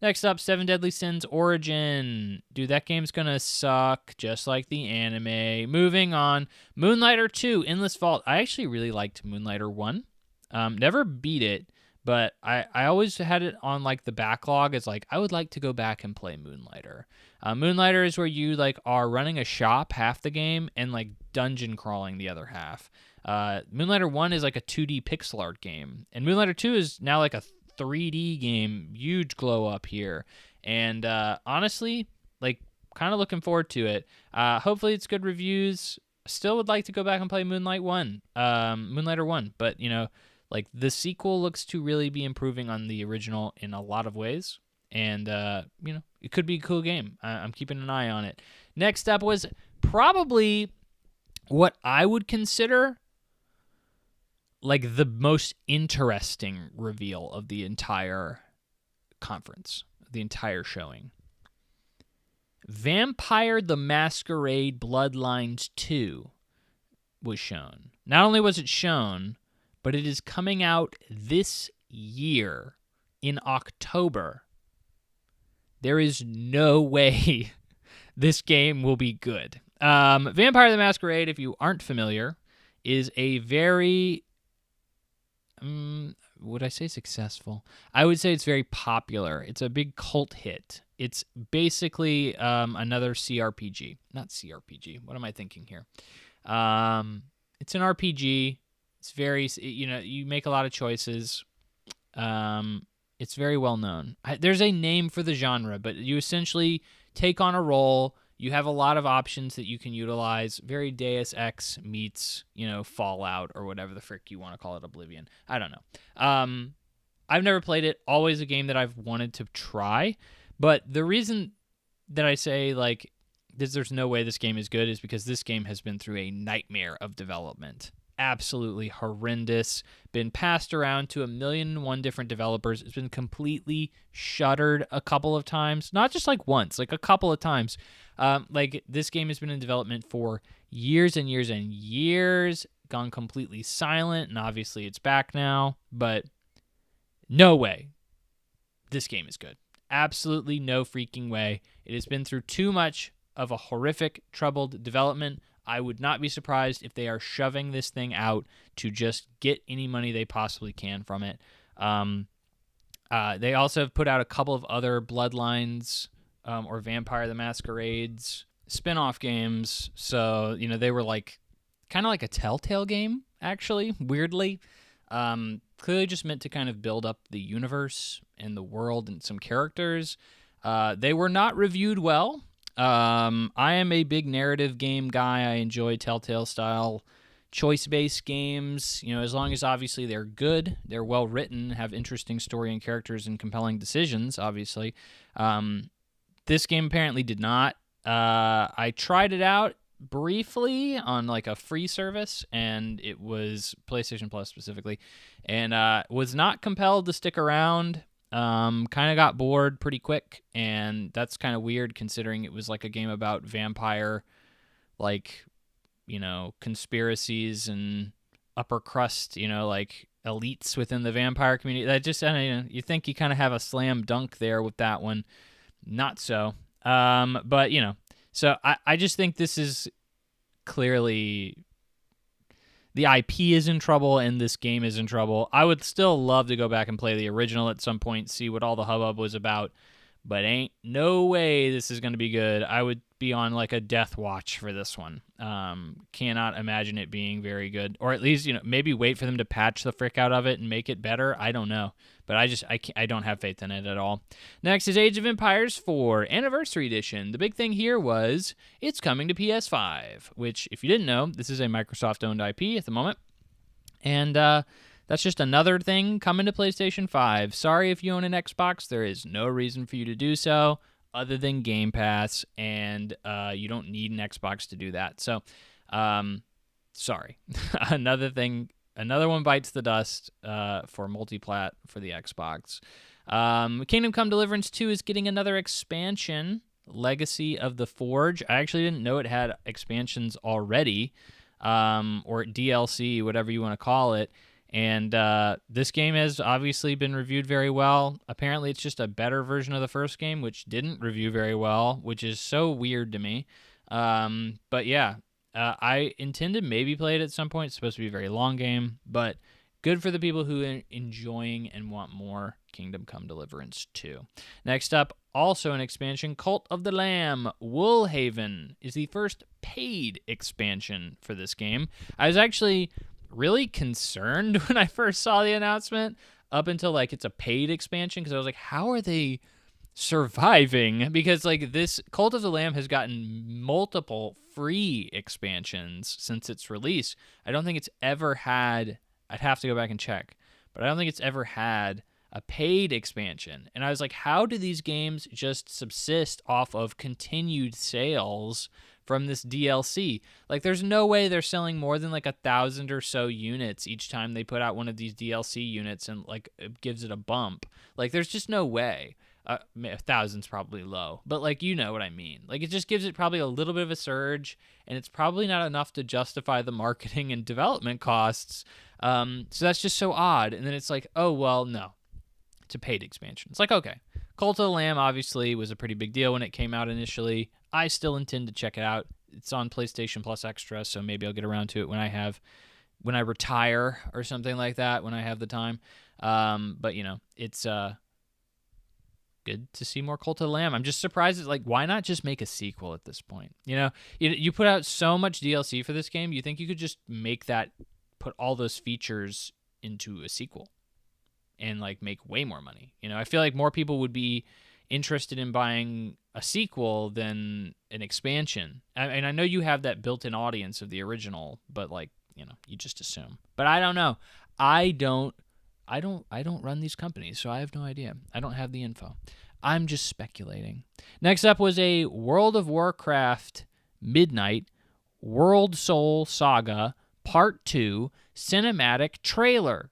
Next up, Seven Deadly Sins Origin. Dude, that game's gonna suck, just like the anime. Moving on. Moonlighter 2, Endless Vault. I actually really liked Moonlighter 1. Never beat it, but I always had it on, like, the backlog. It's like, I would like to go back and play Moonlighter. Moonlighter is where you, like, are running a shop half the game and, like, dungeon crawling the other half. Moonlighter 1 is, like, a 2D pixel art game. And Moonlighter 2 is now, like, a 3D game. Huge glow up here. And honestly, like, kind of looking forward to it. Hopefully it's good reviews. Still would like to go back and play Moonlighter 1. But, like, the sequel looks to really be improving on the original in a lot of ways. And, it could be a cool game. I'm keeping an eye on it. Next up was probably what I would consider, like, the most interesting reveal of the entire conference, the entire showing. Vampire the Masquerade Bloodlines 2 was shown. Not only was it shown, but it is coming out this year in October. There is no way this game will be good. Vampire the Masquerade, if you aren't familiar, is a very... would I say successful? I would say it's very popular. It's a big cult hit. It's basically another CRPG. Not CRPG. What am I thinking here? It's an RPG. It's very, you make a lot of choices. It's very well known. There's a name for the genre, but you essentially take on a role. You have a lot of options that you can utilize. Very Deus Ex meets, Fallout or whatever the frick you want to call it, Oblivion. I don't know. I've never played it. Always a game that I've wanted to try. But the reason that I say, like, there's no way this game is good is because this game has been through a nightmare of development. absolutely horrendous, been passed around to 1,000,001 different developers. It's been completely shuttered a couple of times, not just like once, like a couple of times. Like this game has been in development for years and years and years, gone completely silent, and obviously it's back now, but no way this game is good. Absolutely no freaking way. It has been through too much of a horrific, troubled development. I would not be surprised if they are shoving this thing out to just get any money they possibly can from it. They also have put out a couple of other Bloodlines or Vampire the Masquerades spin-off games. So, they were like kind of like a Telltale game, actually, weirdly. Clearly just meant to kind of build up the universe and the world and some characters. They were not reviewed well. I am a big narrative game guy. I enjoy Telltale-style choice-based games, as long as obviously they're good, they're well-written, have interesting story and characters and compelling decisions, obviously. This game apparently did not. I tried it out briefly on like a free service, and it was PlayStation Plus specifically, and was not compelled to stick around. Kind of got bored pretty quick, and that's kind of weird considering it was like a game about vampire, like, conspiracies and upper crust, like elites within the vampire community. That just, you think you kind of have a slam dunk there with that one. Not so. But, so I just think this is clearly the IP is in trouble and this game is in trouble. I would still love to go back and play the original at some point, see what all the hubbub was about, but ain't no way this is going to be good. I would be on like a death watch for this one. Cannot imagine it being very good, or at least, maybe wait for them to patch the frick out of it and make it better. I don't know, but I don't have faith in it at all. Next is Age of Empires 4 Anniversary Edition. The big thing here was it's coming to PS5, which, if you didn't know, this is a Microsoft-owned IP at the moment, and that's just another thing coming to PlayStation 5. Sorry if you own an Xbox, there is no reason for you to do so other than Game Pass, and you don't need an Xbox to do that. So, sorry. Another one bites the dust for multiplat for the Xbox. Kingdom Come Deliverance 2 is getting another expansion, Legacy of the Forge. I actually didn't know it had expansions already, or DLC, whatever you want to call it. And this game has obviously been reviewed very well. Apparently, it's just a better version of the first game, which didn't review very well, which is so weird to me. But yeah, I intend to maybe play it at some point. It's supposed to be a very long game, but good for the people who are enjoying and want more Kingdom Come Deliverance 2. Next up, also an expansion, Cult of the Lamb. Woolhaven is the first paid expansion for this game. I was actually really concerned when I first saw the announcement, up until like it's a paid expansion, because I was like, how are they surviving? Because like this Cult of the Lamb has gotten multiple free expansions since its release. I don't think it's ever had, I'd have to go back and check, but I don't think it's ever had a paid expansion. And I was like, how do these games just subsist off of continued sales from this DLC? Like, there's no way they're selling more than like 1,000 or so units each time they put out one of these DLC units, and like it gives it a bump. Like, there's just no way. 1,000's probably low, but like, you know what I mean. Like, it just gives it probably a little bit of a surge, and it's probably not enough to justify the marketing and development costs. So that's just so odd. And then it's like, oh well, no, it's a paid expansion. It's like, okay, Cult of the Lamb obviously was a pretty big deal when it came out initially. I still intend to check it out. It's on PlayStation Plus Extra, so maybe I'll get around to it when I retire or something like that, when I have the time. But it's good to see more Cult of the Lamb. I'm just surprised. It's like, why not just make a sequel at this point? You put out so much DLC for this game. You think you could just put all those features into a sequel and like make way more money. I feel like more people would be interested in buying a sequel than an expansion. And I know you have that built-in audience of the original, but like, you just assume. But I don't know. I don't run these companies, so I have no idea. I don't have the info. I'm just speculating. Next up was a World of Warcraft Midnight World Soul Saga Part 2 cinematic trailer.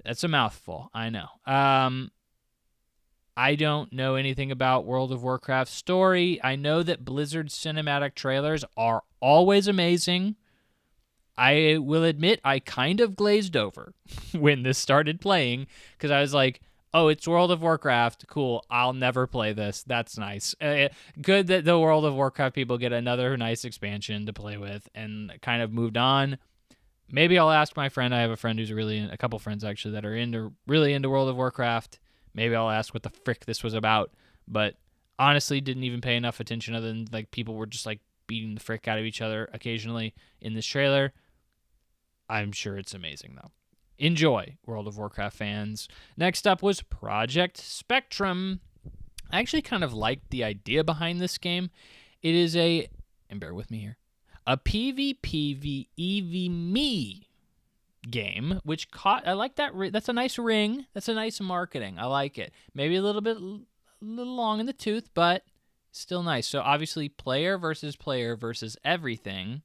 That's a mouthful, I know. I don't know anything about World of Warcraft's story. I know that Blizzard's cinematic trailers are always amazing. I will admit I kind of glazed over when this started playing because I was like, oh, it's World of Warcraft. Cool. I'll never play this. That's nice. Good that the World of Warcraft people get another nice expansion to play with and kind of moved on. Maybe I'll ask my friend. I have a friend who's a couple friends actually that are really into World of Warcraft. Maybe I'll ask what the frick this was about. But honestly, didn't even pay enough attention other than like people were just like beating the frick out of each other occasionally in this trailer. I'm sure it's amazing, though. Enjoy, World of Warcraft fans. Next up was Project Spectrum. I actually kind of liked the idea behind this game. It is and bear with me here, a PvPvEvMe game, which I like that. That's a nice ring. That's a nice marketing. I like it. Maybe a little long in the tooth, but still nice. So obviously player versus everything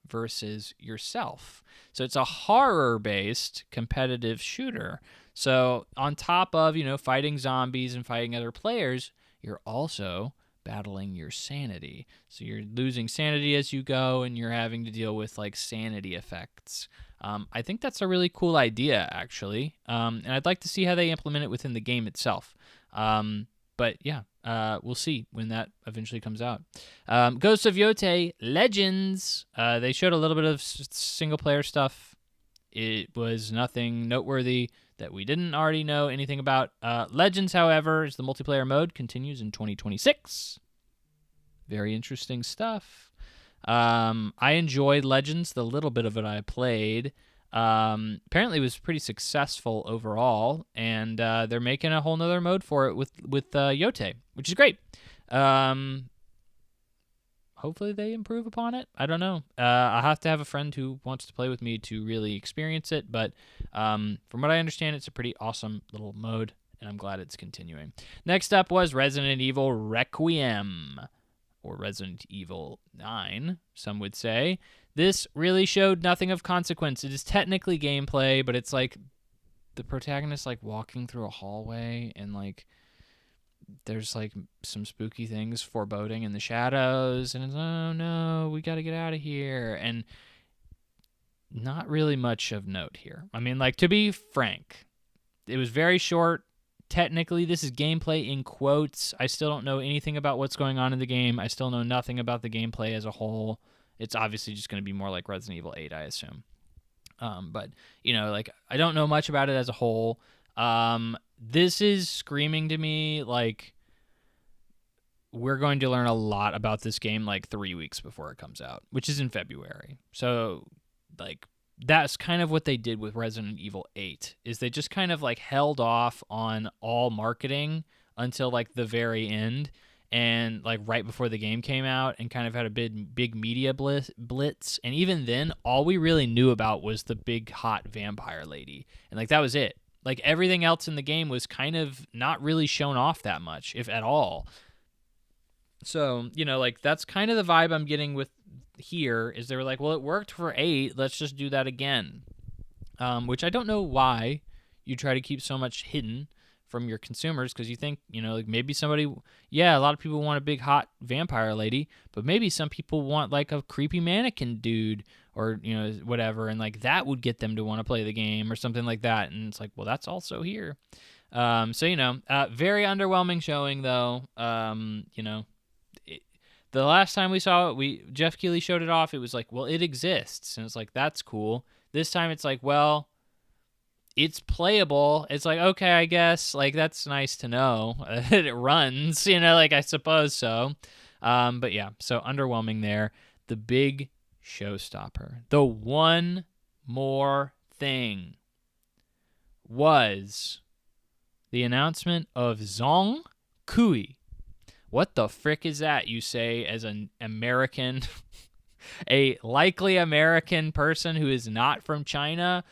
versus yourself. So it's a horror-based competitive shooter. So on top of, fighting zombies and fighting other players, you're also battling your sanity. So you're losing sanity as you go, and you're having to deal with like sanity effects. I think that's a really cool idea, actually. And I'd like to see how they implement it within the game itself. But yeah, we'll see when that eventually comes out. Ghosts of Yotei Legends. They showed a little bit of single-player stuff. It was nothing noteworthy that we didn't already know anything about. Legends, however, is the multiplayer mode, continues in 2026. Very interesting stuff. I enjoyed Legends, the little bit of it I played. Apparently it was pretty successful overall, and they're making a whole nother mode for it with Yotei, which is great. Hopefully they improve upon it. I don't know. I'll have to have a friend who wants to play with me to really experience it, but from what I understand, it's a pretty awesome little mode, and I'm glad it's continuing. Next up was Resident Evil Requiem, or Resident Evil 9, some would say. This really showed nothing of consequence. It is technically gameplay, but it's like the protagonist like walking through a hallway and like there's like some spooky things foreboding in the shadows, and it's, oh no, we got to get out of here. And not really much of note here. I mean, like, to be frank, it was very short. Technically, this is gameplay in quotes. I still don't know anything about what's going on in the game. I still know nothing about the gameplay as a whole. It's obviously just going to be more like Resident Evil 8, I assume. But, like, I don't know much about it as a whole. This is screaming to me like we're going to learn a lot about this game like 3 weeks before it comes out, which is in February. So, like, that's kind of what they did with Resident Evil 8, is they just kind of like held off on all marketing until like the very end and like right before the game came out, and kind of had a big media blitz. And even then, all we really knew about was the big hot vampire lady. And like that was it. Like everything else in the game was kind of not really shown off that much, if at all. So, like that's kind of the vibe I'm getting with here, is they were like, well, it worked for 8, let's just do that again. Which I don't know why you try to keep so much hidden from your consumers, because you think, like maybe somebody, a lot of people want a big hot vampire lady, but maybe some people want like a creepy mannequin dude or, whatever, and like that would get them to want to play the game or something like that. And it's like, well, that's also here. So, very underwhelming showing though. The last time we saw it, Jeff Keighley showed it off. It was like, well, it exists. And it's like, that's cool. This time it's like, well, it's playable. It's like, okay, I guess. Like, that's nice to know that it runs, like I suppose so. But yeah, so underwhelming there. The big showstopper, the one more thing, was the announcement of Zhong Kui. What the frick is that, you say, as an American, a likely American person who is not from China?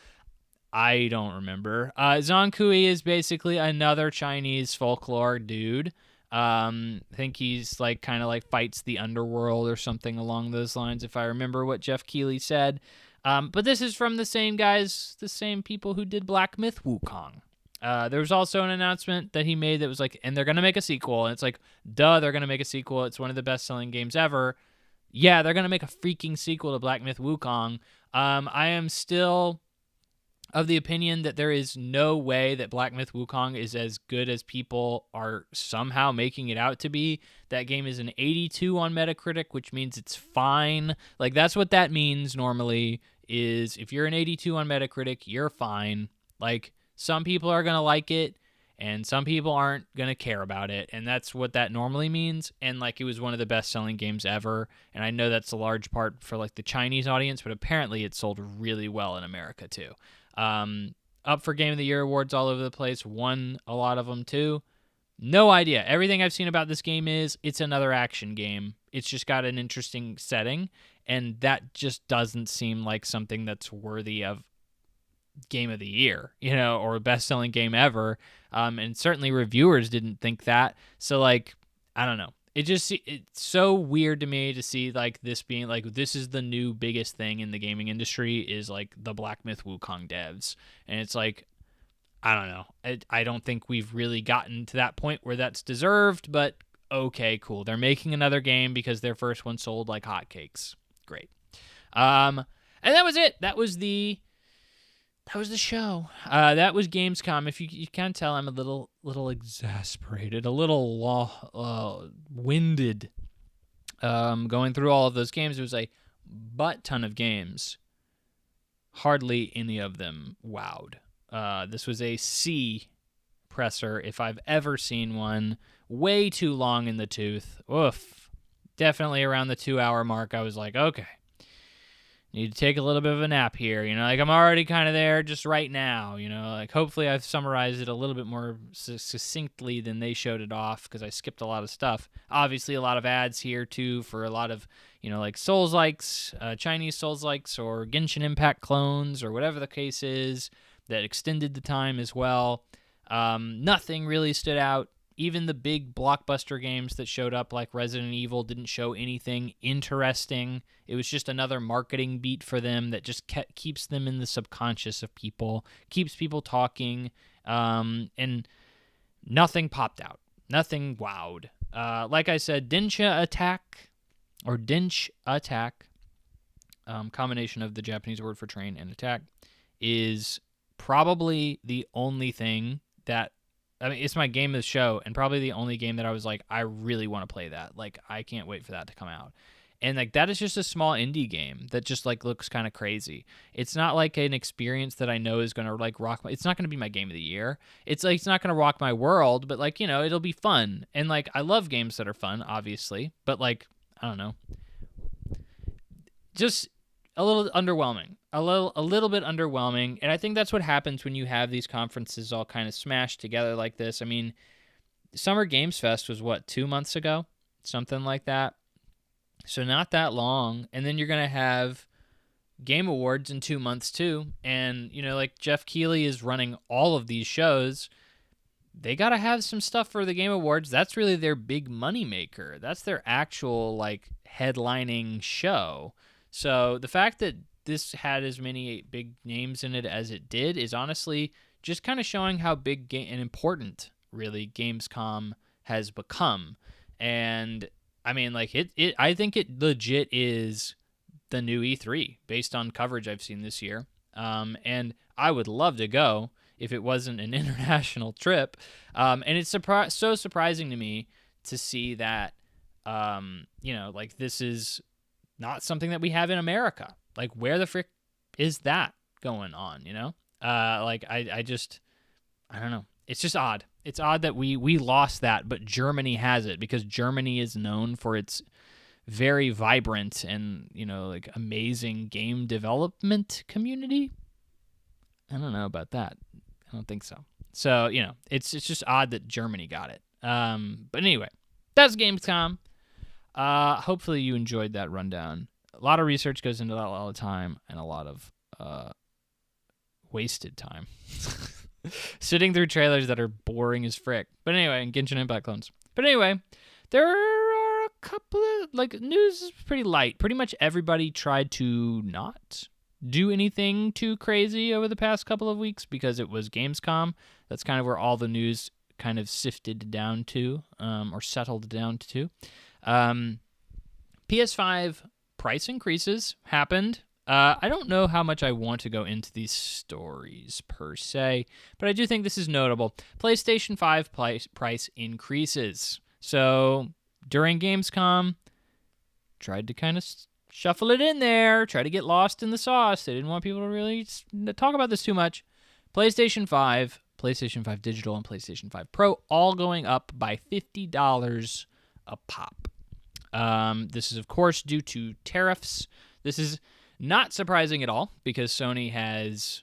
I don't remember. Zhong Kui is basically another Chinese folklore dude. I think he's like kind of like fights the underworld or something along those lines, if I remember what Jeff Keighley said. But this is from the same guys, the same people who did Black Myth Wukong. There was also an announcement that he made that was like, and they're going to make a sequel. And it's like, duh, they're going to make a sequel. It's one of the best-selling games ever. Yeah, they're going to make a freaking sequel to Black Myth Wukong. I am still of the opinion that there is no way that Black Myth Wukong is as good as people are somehow making it out to be. That game is an 82 on Metacritic, which means it's fine. Like, that's what that means normally, is if you're an 82 on Metacritic, you're fine. Like, some people are going to like it, and some people aren't going to care about it, and that's what that normally means. And, like, it was one of the best-selling games ever, and I know that's a large part for, like, the Chinese audience, but apparently it sold really well in America, too. Up for Game of the Year awards all over the place, won a lot of them too. No idea. Everything I've seen about this game is it's another action game. It's just got an interesting setting, and that just doesn't seem like something that's worthy of Game of the Year, or best-selling game ever. And certainly reviewers didn't think that. So, like, I don't know. It's so weird to me to see like this being like, this is the new biggest thing in the gaming industry, is like the Black Myth Wukong devs. And it's like, I don't know. I don't think we've really gotten to that point where that's deserved, but okay, cool. They're making another game because their first one sold like hotcakes. Great. And that was it. That was the show. That was Gamescom. If you can't tell, I'm a little exasperated, a little winded. Going through all of those games, it was a butt ton of games. Hardly any of them wowed. This was a C presser, if I've ever seen one. Way too long in the tooth. Oof. Definitely around the 2-hour mark, I was like, okay. Need to take a little bit of a nap here, like I'm already kind of there just right now, like hopefully I've summarized it a little bit more succinctly than they showed it off, because I skipped a lot of stuff. Obviously a lot of ads here too for a lot of, like Souls-likes, Chinese Souls-likes, or Genshin Impact clones, or whatever the case is, that extended the time as well. Nothing really stood out. Even the big blockbuster games that showed up, like Resident Evil, didn't show anything interesting. It was just another marketing beat for them that just keeps them in the subconscious of people, keeps people talking, and nothing popped out. Nothing wowed. Like I said, Dinch Attack, combination of the Japanese word for train and attack, is probably the only thing that, it's my game of the show, and probably the only game that I was like, I really want to play that. Like, I can't wait for that to come out. And, like, that is just a small indie game that just, like, looks kind of crazy. It's not, like, an experience that I know is going to, like, rock it's not going to be my game of the year. It's, like, it's not going to rock my world, but, like, it'll be fun. And, like, I love games that are fun, obviously. But, like, I don't know. Just a little underwhelming. A little bit underwhelming, and I think that's what happens when you have these conferences all kind of smashed together like this. I mean, Summer Games Fest was, 2 months ago? Something like that. So not that long, and then you're going to have Game Awards in 2 months too, and, like Jeff Keighley is running all of these shows. They got to have some stuff for the Game Awards. That's really their big money maker. That's their actual, like, headlining show. So the fact that this had as many big names in it as it did is honestly just kind of showing how big and important, really, Gamescom has become. And I mean, like, I think it legit is the new E3 based on coverage I've seen this year. And I would love to go if it wasn't an international trip. And it's so surprising to me to see that, like, this is not something that we have in America. Like, where the frick is that going on, Like, I don't know. It's just odd. It's odd that we lost that, but Germany has it, because Germany is known for its very vibrant and, like, amazing game development community. I don't know about that. I don't think so. So, it's just odd that Germany got it. But anyway, that's Gamescom. Hopefully you enjoyed that rundown. A lot of research goes into that all the time, and a lot of wasted time. Sitting through trailers that are boring as frick. But anyway, and Genshin Impact clones. But anyway, there are a couple of, like, news is pretty light. Pretty much everybody tried to not do anything too crazy over the past couple of weeks because it was Gamescom. That's kind of where all the news kind of sifted down to, or settled down to. PS5 price increases happened. I don't know how much I want to go into these stories per se, but I do think this is notable. PlayStation 5 price increases. So during Gamescom, tried to kind of shuffle it in there, try to get lost in the sauce. They didn't want people to really talk about this too much. PlayStation 5, PlayStation 5 Digital, and PlayStation 5 Pro all going up by $50 a pop. This is, of course, due to tariffs. This is not surprising at all because Sony has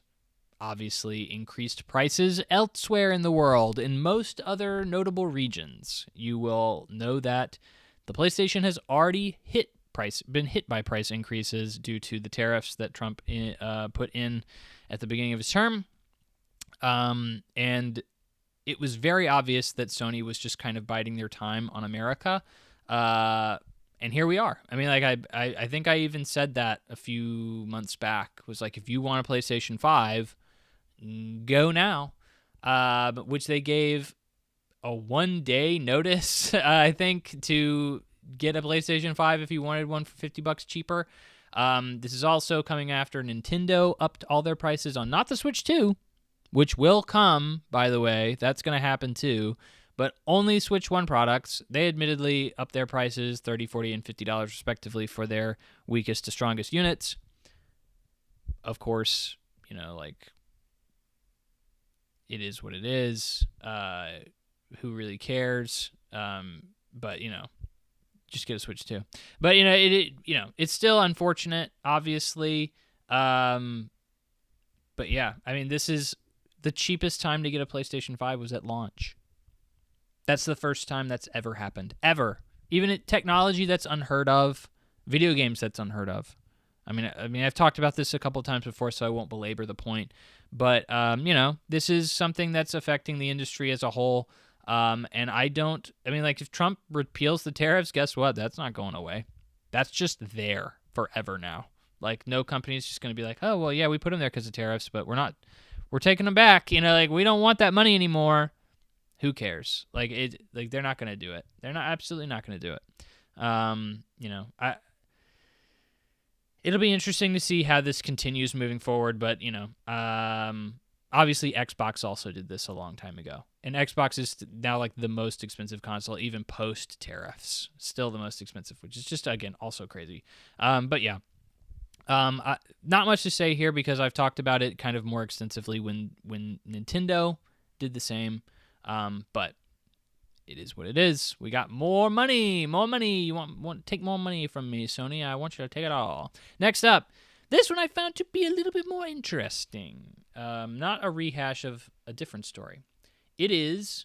obviously increased prices elsewhere in the world. In most other notable regions, you will know that the PlayStation has already been hit by price increases due to the tariffs that Trump put in at the beginning of his term. And it was very obvious that Sony was just kind of biding their time on America. And here we are. I mean, like, I think I even said that a few months back, was like, if you want a PlayStation 5, go now. Which they gave a 1-day notice, I think, to get a PlayStation 5 if you wanted one for $50 cheaper. This is also coming after Nintendo upped all their prices on not the Switch 2, which will come, by the way. That's going to happen too. But only Switch 1 products. They admittedly upped their prices $30, $40, and $50 respectively for their weakest to strongest units. Of course, you know, like, it is what it is. Who really cares? But, you know, just get a Switch 2. But, you know, it's still unfortunate, obviously. But yeah, I mean, this is the cheapest time to get a PlayStation 5 was at launch. That's the first time that's ever happened. Ever. Even technology that's unheard of. Video games that's unheard of. I mean, I've talked about this a couple of times before, so I won't belabor the point. But, you know, this is something that's affecting the industry as a whole. And if Trump repeals the tariffs, guess what? That's not going away. That's just there forever now. Like, no company is just going to be like, oh, well, yeah, we put them there because of tariffs, but we're taking them back. You know, like, we don't want that money anymore. Who cares? Like, they're not going to do it. They're absolutely not going to do it. You know, it'll be interesting to see how this continues moving forward. But, you know, obviously Xbox also did this a long time ago. And Xbox is now like the most expensive console, even post tariffs. Still the most expensive, which is just, again, also crazy. But yeah. Not much to say here because I've talked about it kind of more extensively when Nintendo did the same. But it is what it is. We got more money. You want to take more money from me, Sony? I want you to take it all. Next up, this one I found to be a little bit more interesting. Not a rehash of a different story. It is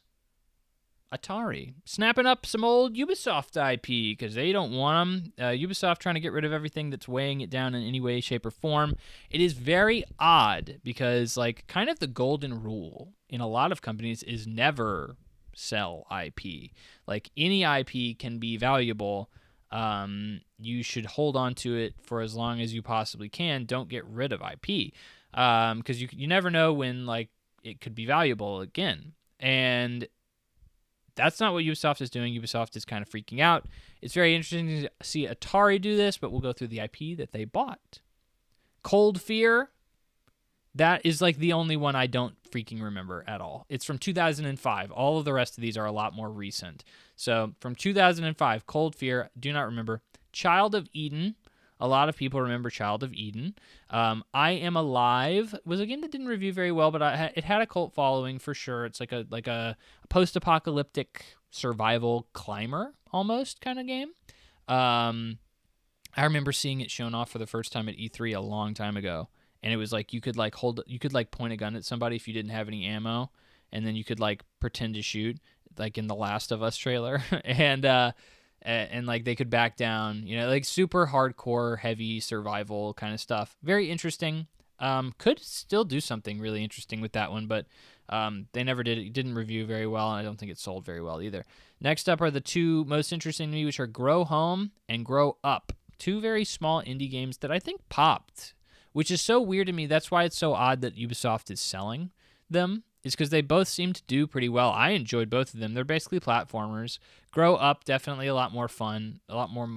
Atari snapping up some old Ubisoft IP because they don't want them. Ubisoft trying to get rid of everything that's weighing it down in any way, shape, or form. It is very odd because, like, kind of the golden rule in a lot of companies is never sell IP. Like, any IP can be valuable. You should hold on to it for as long as you possibly can. Don't get rid of IP because you never know when, like, it could be valuable again. And that's not what Ubisoft is doing. Ubisoft is kind of freaking out. It's very interesting to see Atari do this, but we'll go through the IP that they bought. Cold Fear, that is like the only one I don't freaking remember at all. It's from 2005. All of the rest of these are a lot more recent. So from 2005, Cold Fear, do not remember. Child of Eden, a lot of people remember Child of Eden. I Am Alive was a game that didn't review very well, but it had a cult following for sure. It's like a post-apocalyptic survival climber almost kind of game. I remember seeing it shown off for the first time at E3 a long time ago, and it was like you could point a gun at somebody if you didn't have any ammo, and then you could like pretend to shoot, like in the Last of Us trailer, and like they could back down, you know, like super hardcore, heavy survival kind of stuff. Very interesting. Could still do something really interesting with that one, but they never did. It didn't review very well, and I don't think it sold very well either. Next up are the two most interesting to me, which are Grow Home and Grow Up. Two very small indie games that I think popped, which is so weird to me. That's why it's so odd that Ubisoft is selling them, is because they both seem to do pretty well. I enjoyed both of them. They're basically platformers. Grow Up, definitely a lot more fun, a lot more,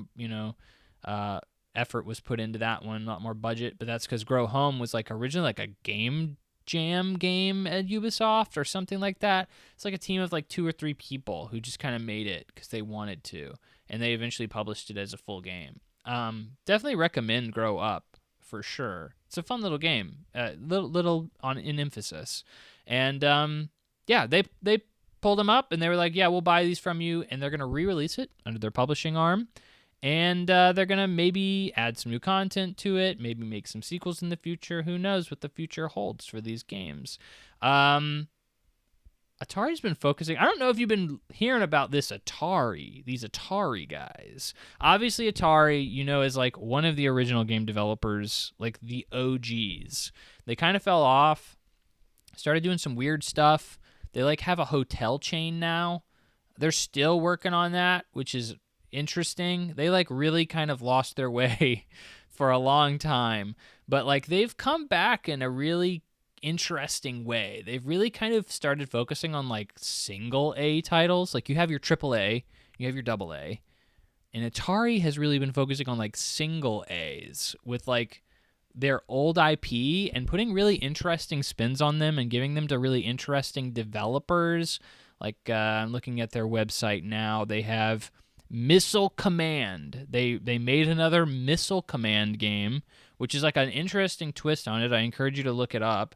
effort was put into that one, a lot more budget, but that's because Grow Home was like originally like a game jam game at Ubisoft or something like that. It's like a team of like 2 or 3 people who just kind of made it because they wanted to, and they eventually published it as a full game. Definitely recommend Grow Up for sure. It's a fun little game, little on in emphasis, and they pulled them up and they were like, yeah, we'll buy these from you, and they're gonna re-release it under their publishing arm. And they're going to maybe add some new content to it, maybe make some sequels in the future. Who knows what the future holds for these games. Atari's been focusing. I don't know if you've been hearing about these Atari guys. Obviously, Atari, is like one of the original game developers, like the OGs. They kind of fell off, started doing some weird stuff. They like have a hotel chain now. They're still working on that, which is interesting. They like really kind of lost their way for a long time, but like they've come back in a really interesting way. They've really kind of started focusing on like single A titles. Like you have your triple A, you have your double A, and Atari has really been focusing on like single A's with like their old IP and putting really interesting spins on them and giving them to really interesting developers. Like I'm looking at their website now. They have Missile Command. They made another Missile Command game, which is like an interesting twist on it. I encourage you to look it up.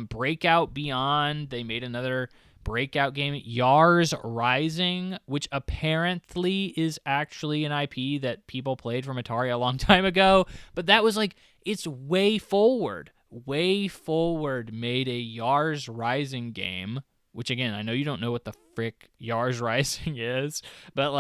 Breakout Beyond. They made another Breakout game. Yars Rising, which apparently is actually an IP that people played from Atari a long time ago. But that was like, it's way forward. Way Forward made a Yars Rising game, which, again, I know you don't know what the frick Yars Rising is, but,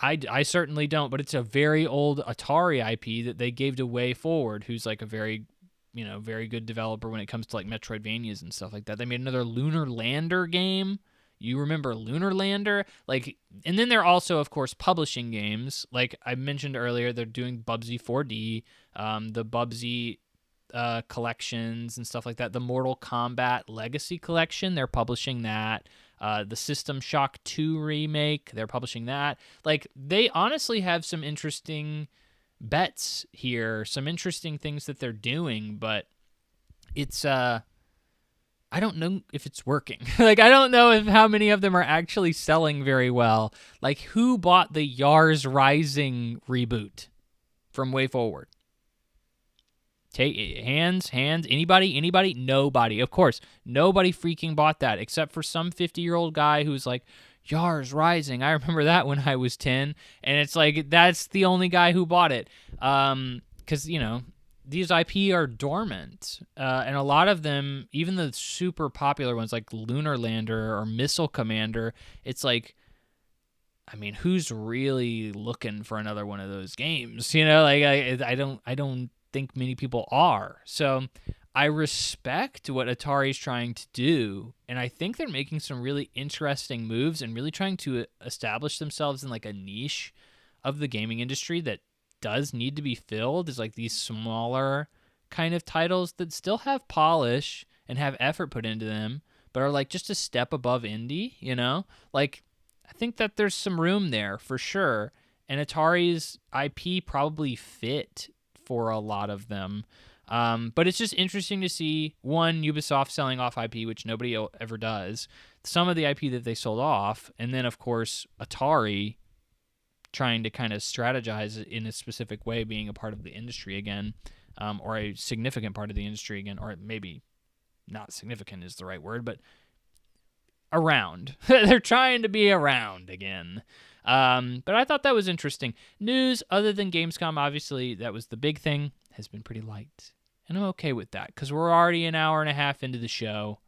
I certainly don't, but it's a very old Atari IP that they gave to Way Forward, who's, like, a very, very good developer when it comes to, like, Metroidvanias and stuff like that. They made another Lunar Lander game. You remember Lunar Lander? And then they're also, of course, publishing games. Like I mentioned earlier, they're doing Bubsy 4D, the Bubsy collections and stuff like that. The Mortal Kombat Legacy Collection, they're publishing that. The System Shock 2 remake, they're publishing that. Like, they honestly have some interesting bets here, some interesting things that they're doing, but it's I don't know if it's working. I don't know if how many of them are actually selling very well. Like, who bought the Yars Rising reboot from Way Forward? Hands, anybody? Nobody. Of course, nobody freaking bought that except for some 50-year-old guy who's like, Yars Rising. I remember that when I was 10. And it's like, that's the only guy who bought it. Because, these IP are dormant. And a lot of them, even the super popular ones like Lunar Lander or Missile Commander, it's like, who's really looking for another one of those games? I don't think many people are. So I respect what Atari's trying to do, and I think they're making some really interesting moves and really trying to establish themselves in like a niche of the gaming industry that does need to be filled, is like these smaller kind of titles that still have polish and have effort put into them, but are like just a step above indie, Like, I think that there's some room there for sure, and Atari's IP probably fit for a lot of them. But it's just interesting to see, one, Ubisoft selling off IP, which nobody ever does, some of the IP that they sold off, and then, of course, Atari trying to kind of strategize in a specific way, being a part of the industry again, or a significant part of the industry again, or maybe not significant is the right word, but around. They're trying to be around again. But I thought that was interesting. News other than Gamescom, obviously, that was the big thing, has been pretty light. And I'm okay with that, because we're already an hour and a half into the show,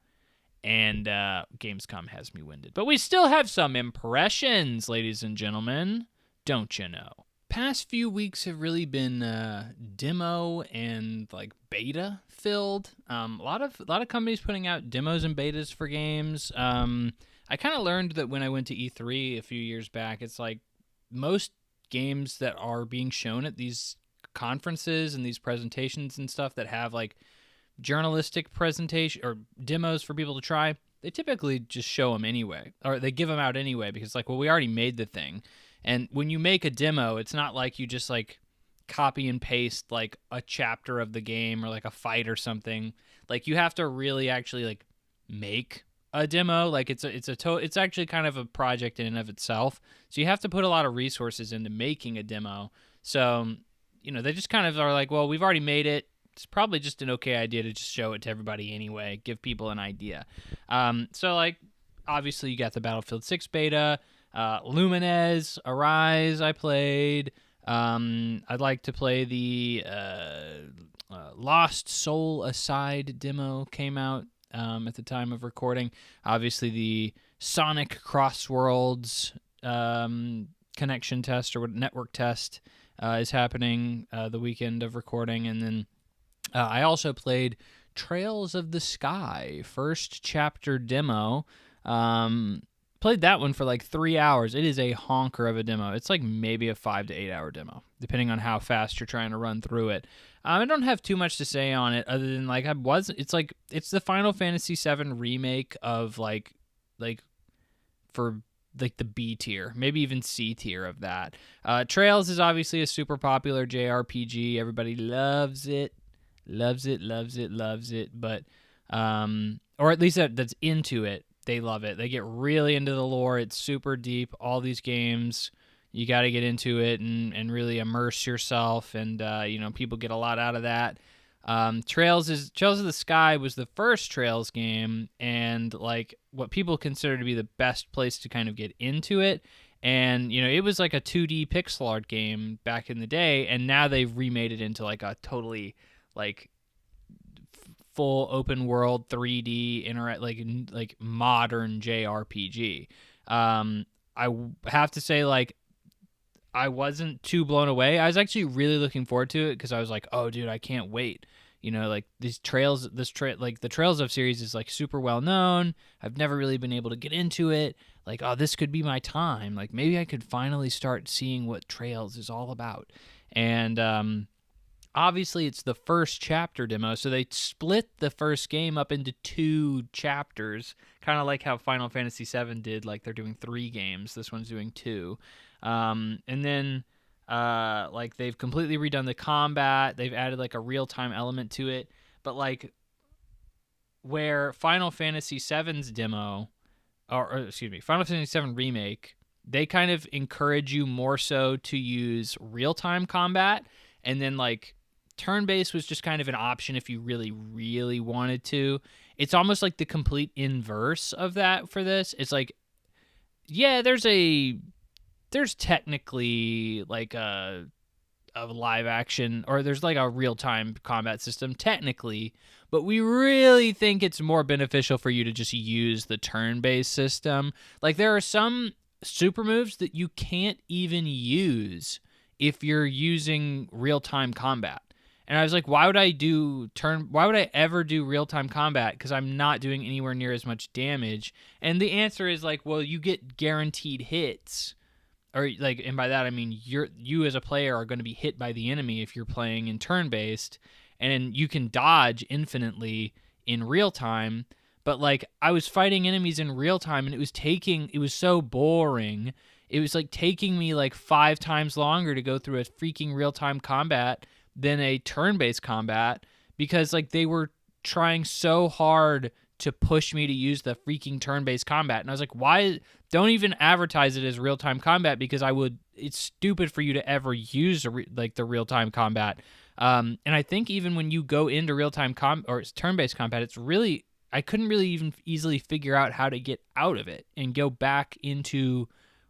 and Gamescom has me winded. But we still have some impressions, ladies and gentlemen. Don't you know? Past few weeks have really been demo and like beta filled. A lot of companies putting out demos and betas for games. I kind of learned that when I went to E3 a few years back. It's like most games that are being shown at these conferences and these presentations and stuff that have like journalistic presentation or demos for people to try, they typically just show them anyway, or they give them out anyway, because like, well, we already made the thing. And when you make a demo, it's not like you just like copy and paste like a chapter of the game or like a fight or something. Like you have to really actually like make a demo. Like it's actually kind of a project in and of itself. So you have to put a lot of resources into making a demo. So, they just kind of are like, well, we've already made it. It's probably just an okay idea to just show it to everybody anyway, give people an idea. So like, obviously you got the Battlefield 6 beta, Lumines, Arise I played. I'd like to play the Lost Soul Aside demo came out at the time of recording. Obviously the Sonic Crossworlds connection test or network test is happening the weekend of recording. And then I also played Trails of the Sky, first chapter demo. Played that one for like 3 hours. It is a honker of a demo. It's like maybe a 5 to 8 hour demo, depending on how fast you're trying to run through it. I don't have too much to say on it other than like it's the Final Fantasy VII remake of like for like the B tier, maybe even C tier of that. Trails is obviously a super popular JRPG. Everybody loves it. But or at least that's into it. They love it. They get really into the lore. It's super deep. All these games, you got to get into it and really immerse yourself. And people get a lot out of that. Trails of the Sky was the first Trails game, and like what people consider to be the best place to kind of get into it. And it was like a 2D pixel art game back in the day, and now they've remade it into like a totally like full open world 3D like modern JRPG. I have to say, like, I wasn't too blown away. I was actually really looking forward to it because I was like, oh dude, I can't wait. Like these Trails, like the Trails of series is like super well known. I've never really been able to get into it. Like, oh, this could be my time. Like maybe I could finally start seeing what Trails is all about. And obviously, it's the first chapter demo, so they split the first game up into 2 chapters, kind of like how Final Fantasy VII did. Like, they're doing 3 games. This one's doing 2. And then, like, they've completely redone the combat. They've added, like, a real-time element to it. But, like, where Final Fantasy VII's demo, Final Fantasy VII Remake, they kind of encourage you more so to use real-time combat, and then, like, turn-based was just kind of an option if you really, really wanted to. It's almost like the complete inverse of that for this. It's like, yeah, there's technically like a live action, or there's like a real-time combat system technically, but we really think it's more beneficial for you to just use the turn-based system. Like there are some super moves that you can't even use if you're using real-time combat. And I was like, why would I ever do real-time combat? Because I'm not doing anywhere near as much damage. And the answer is like, well, you get guaranteed hits. Or like, and by that I mean you as a player are going to be hit by the enemy if you're playing in turn-based, and you can dodge infinitely in real time. But like, I was fighting enemies in real time, and it was so boring. It was like taking me like 5 times longer to go through a freaking real-time combat than a turn-based combat, because like they were trying so hard to push me to use the freaking turn-based combat. And I was like, why don't even advertise it as real-time combat, because it's stupid for you to ever use the real-time combat. And I think even when you go into real-time or turn-based combat, it's really, I couldn't really even easily figure out how to get out of it and go back into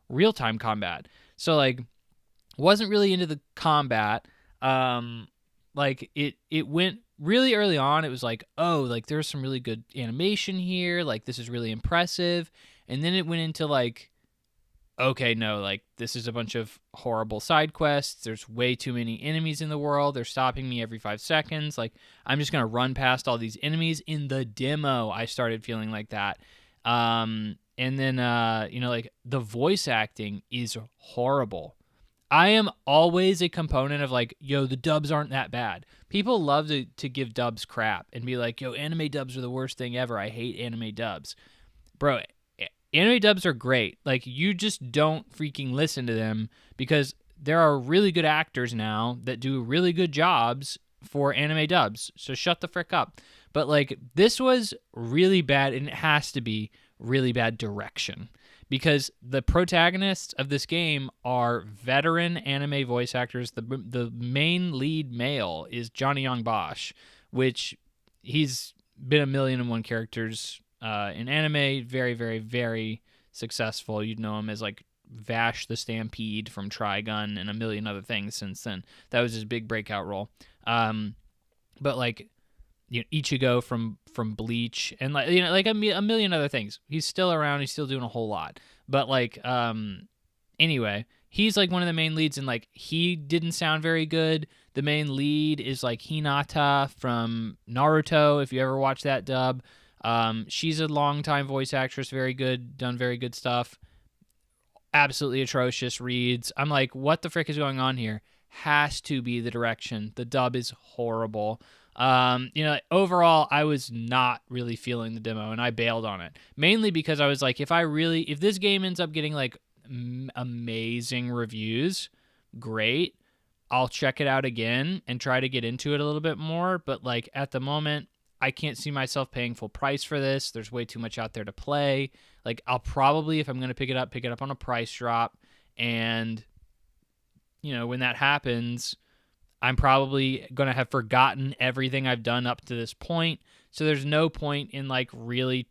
real-time combat. So like, wasn't really into the combat. Like it went really early on. It was like, oh, like there's some really good animation here. Like this is really impressive. And then it went into like okay, no, like, this is a bunch of horrible side quests. There's way too many enemies in the world. They're stopping me every 5 seconds. Like, I'm just going to run past all these enemies. In the demo, I started feeling like that. And then, like, the voice acting is horrible. I am always a component of, like, yo, the dubs aren't that bad. People love to give dubs crap and be like, yo, anime dubs are the worst thing ever. I hate anime dubs. Bro, anime dubs are great. Like, you just don't freaking listen to them because there are really good actors now that do really good jobs for anime dubs. So shut the frick up. But, like, this was really bad, and it has to be really bad direction because the protagonists of this game are veteran anime voice actors. The main lead male is Johnny Young Bosch, which he's been 1,000,001 characters in anime, very, very, very successful. You'd know him as like Vash the Stampede from Trigun and a million other things since then. That was his big breakout role. But like, Ichigo from Bleach and like a million other things. He's still around. He's still doing a whole lot. But like, anyway, he's like one of the main leads, and like he didn't sound very good. The main lead is like Hinata from Naruto. If you ever watch that dub. She's a longtime voice actress, very good, done very good stuff. Absolutely atrocious reads. I'm like, what the frick is going on here? Has to be the direction. The dub is horrible. Overall, I was not really feeling the demo, and I bailed on it. Mainly because I was like, if this game ends up getting like amazing reviews, great. I'll check it out again and try to get into it a little bit more. But like at the moment, I can't see myself paying full price for this. There's way too much out there to play. Like, I'll probably, if I'm going to pick it up on a price drop. And, when that happens, I'm probably going to have forgotten everything I've done up to this point. So there's no point in, like, really,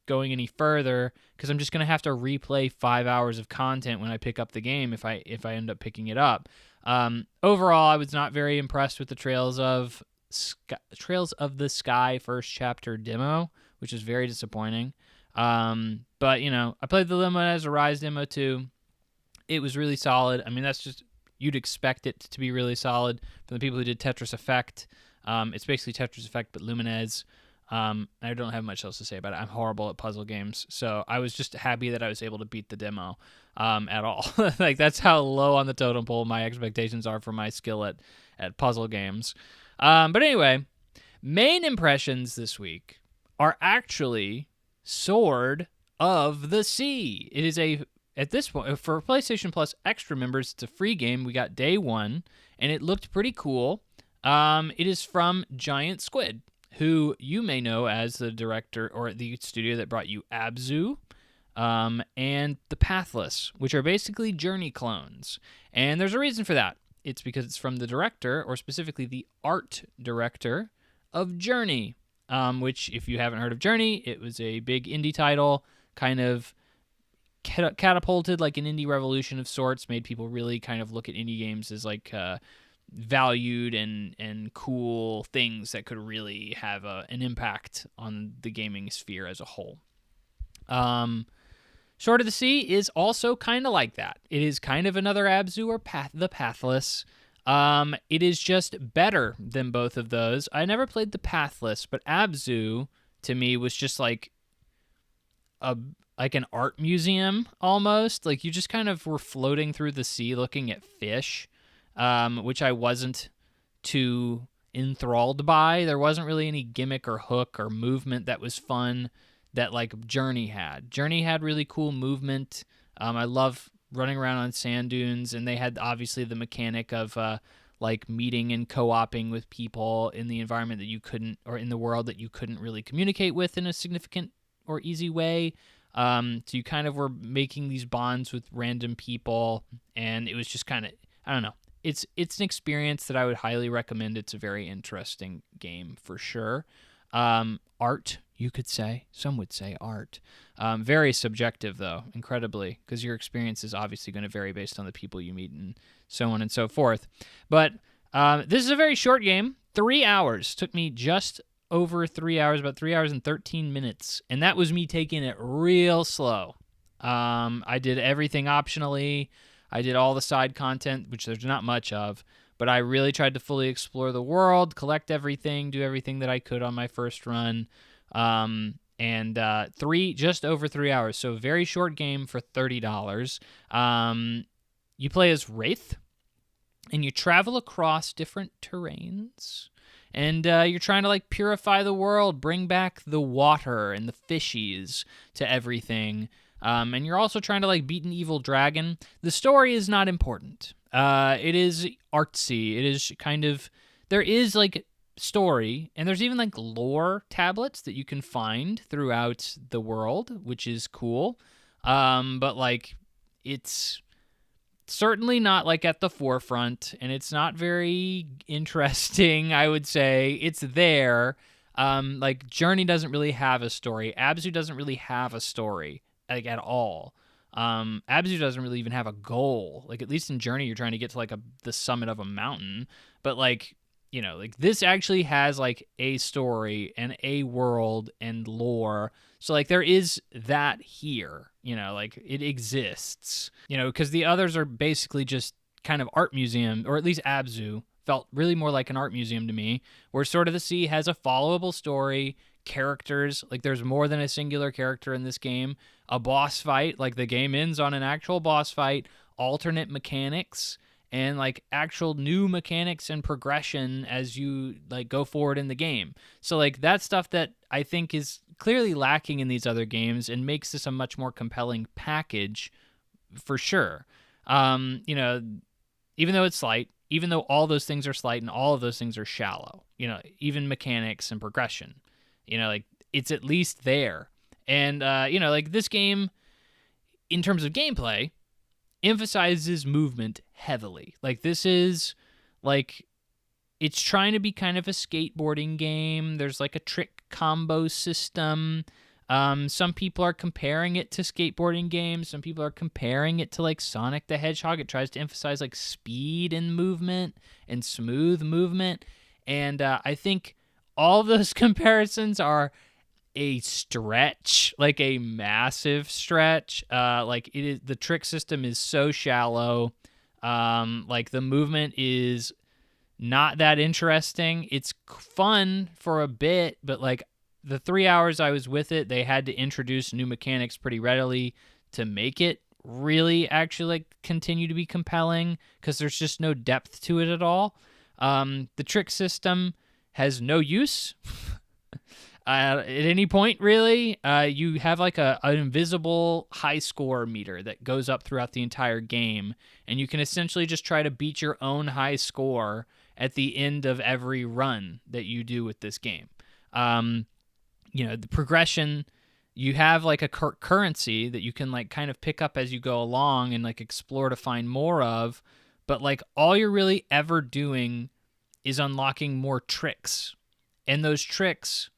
going any further because I'm just going to have to replay 5 hours of content when I pick up the game if I end up picking it up. Overall, I was not very impressed with the Trails of the Sky first chapter demo, which is very disappointing. But I played the Limit Arise demo too. It was really solid. I mean, that's just, you'd expect it to be really solid from the people who did Tetris Effect. It's basically Tetris Effect but Lumines. I don't have much else to say about it. I'm horrible at puzzle games, so I was just happy that I was able to beat the demo at all. Like, that's how low on the totem pole my expectations are for my skill at puzzle games. But anyway, main impressions this week are actually Sword of the Sea. It is at this point, for PlayStation Plus Extra members, it's a free game. We got day one, and it looked pretty cool. It is from Giant Squid, who you may know as the director or the studio that brought you Abzu, and The Pathless, which are basically Journey clones. And there's a reason for that. It's because it's from the director, or specifically the art director, of Journey, which, if you haven't heard of Journey, it was a big indie title, kind of catapulted like an indie revolution of sorts, made people really kind of look at indie games as like valued and cool things that could really have an impact on the gaming sphere as a whole. Sword of the Sea is also kind of like that. It is kind of another Abzu or The Pathless. It is just better than both of those. I never played The Pathless, but Abzu to me was just like an art museum almost. Like, you just kind of were floating through the sea looking at fish, which I wasn't too enthralled by. There wasn't really any gimmick or hook or movement that was fun that like Journey had. Journey had really cool movement. I love running around on sand dunes, and they had obviously the mechanic of like meeting and co-oping with people in the environment that you couldn't, or in the world that you couldn't really communicate with in a significant or easy way. So you kind of were making these bonds with random people, and it was just kind of, I don't know. It's an experience that I would highly recommend. It's a very interesting game for sure. Art, you could say. Some would say art. Very subjective, though, incredibly, because your experience is obviously going to vary based on the people you meet and so on and so forth. But this is a very short game. 3 hours. Took me just over 3 hours, about 3 hours and 13 minutes. And that was me taking it real slow. I did everything optionally. I did all the side content, which there's not much of, but I really tried to fully explore the world, collect everything, do everything that I could on my first run. And just over 3 hours. So very short game for $30. You play as Wraith, and you travel across different terrains. And you're trying to like purify the world, bring back the water and the fishies to everything. And you're also trying to like beat an evil dragon. The story is not important. It is artsy. It is kind of, there is like story, and there's even like lore tablets that you can find throughout the world, which is cool. But like, it's certainly not like at the forefront, and it's not very interesting, I would say. It's there. Like Journey doesn't really have a story. Abzu doesn't really have a story, like at all. Abzu doesn't really even have a goal. Like at least in Journey, you're trying to get to like the summit of a mountain, but like, you know, like this actually has like a story and a world and lore. So like there is that here, you know, like it exists, you know, because the others are basically just kind of art museum, or at least Abzu felt really more like an art museum to me, where Sword of the Sea has a followable story, characters, like there's more than a singular character in this game, a boss fight, like the game ends on an actual boss fight, alternate mechanics, and like actual new mechanics and progression as you like go forward in the game. So like that's stuff that I think is clearly lacking in these other games and makes this a much more compelling package for sure. You know, even though it's slight, even though all those things are slight and all of those things are shallow, you know, even mechanics and progression, you know, like it's at least there. And, you know, like this game in terms of gameplay emphasizes movement heavily. Like this is like, it's trying to be kind of a skateboarding game. There's like a trick combo system. Some people are comparing it to skateboarding games. Some people are comparing it to like Sonic the Hedgehog. It tries to emphasize like speed and movement and smooth movement. And I think all of those comparisons are a stretch, like a massive stretch. Like it is, the trick system is so shallow. Like the movement is not that interesting. It's fun for a bit, but like the 3 hours I was with it, they had to introduce new mechanics pretty readily to make it really actually like continue to be compelling, because there's just no depth to it at all. The trick system has no use at any point, really. You have like an invisible high score meter that goes up throughout the entire game, and you can essentially just try to beat your own high score at the end of every run that you do with this game. You know, the progression, you have like a currency that you can like kind of pick up as you go along and like explore to find more of, but like all you're really ever doing is unlocking more tricks, and those tricks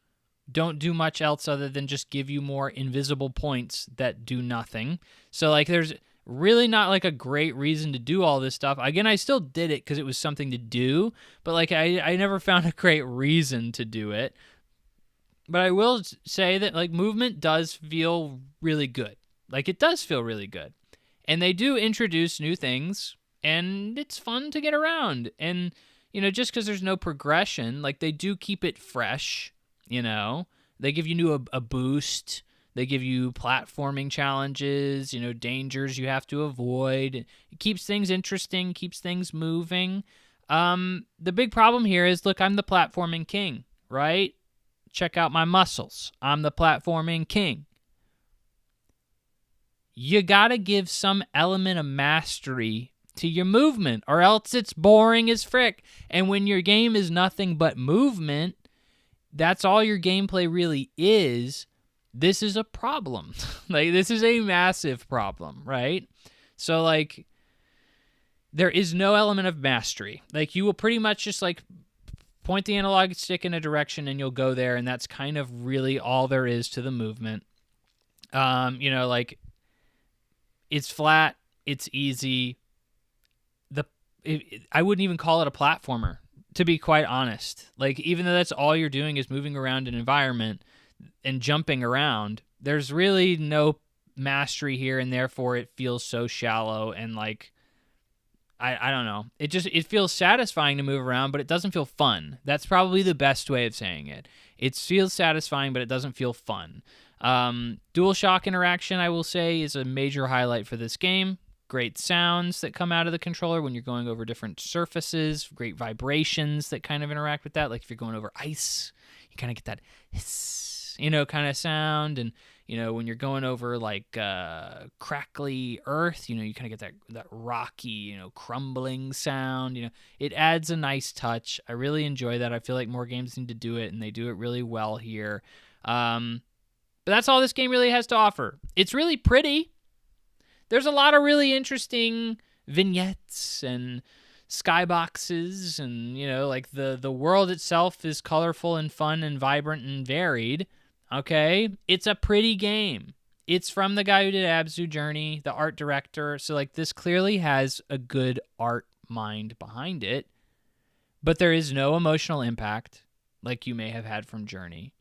don't do much else other than just give you more invisible points that do nothing. So like there's really not like a great reason to do all this stuff. Again, I still did it because it was something to do, but like I never found a great reason to do it. But I will say that like movement does feel really good. Like it does feel really good. And they do introduce new things, and it's fun to get around. And, you know, just because there's no progression, like they do keep it fresh, you know. They give you a boost. They give you platforming challenges, you know, dangers you have to avoid. It keeps things interesting, keeps things moving. The big problem here is, look, I'm the platforming king, right? Check out my muscles. I'm the platforming king. You gotta give some element of mastery to your movement, or else it's boring as frick. And when your game is nothing but movement, that's all your gameplay really is. This is a problem. Like, this is a massive problem, right? So, like, there is no element of mastery. Like, you will pretty much just, like, point the analog stick in a direction and you'll go there, and that's kind of really all there is to the movement. You know, like, it's flat, it's easy. I wouldn't even call it a platformer, to be quite honest. Like, even though that's all you're doing is moving around an environment and jumping around, there's really no mastery here, and therefore it feels so shallow and like I don't know. It feels satisfying to move around, but it doesn't feel fun. That's probably the best way of saying it. It feels satisfying, but it doesn't feel fun. DualShock interaction, I will say, is a major highlight for this game. Great sounds that come out of the controller when you're going over different surfaces. Great vibrations that kind of interact with that. Like if you're going over ice, you kind of get that hiss, kind of sound. And when you're going over like crackly earth, you kind of get that rocky, crumbling sound. It adds a nice touch. I really enjoy that. I feel like more games need to do it, and they do it really well here. But that's all this game really has to offer. It's really pretty. There's a lot of really interesting vignettes and skyboxes, and like the world itself is colorful and fun and vibrant and varied. Okay, it's a pretty game. It's from the guy who did Abzu Journey, the art director. So like this clearly has a good art mind behind it, but there is no emotional impact like you may have had from Journey.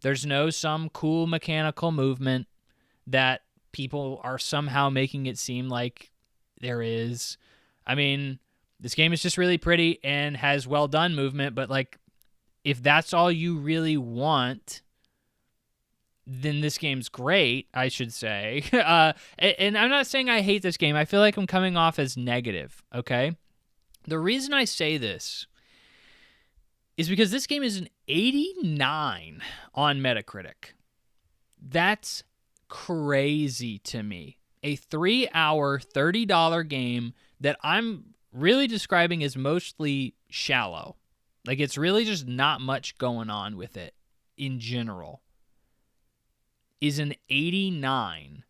There's no some cool mechanical movement that people are somehow making it seem like there is. I mean, this game is just really pretty and has well done movement, but like if that's all you really want, then this game's great, I should say. And I'm not saying I hate this game. I feel like I'm coming off as negative, okay? The reason I say this is because this game is an 89 on Metacritic. That's crazy to me. A 3-hour, $30 game that I'm really describing as mostly shallow. Like it's really just not much going on with it in general. Is an 89.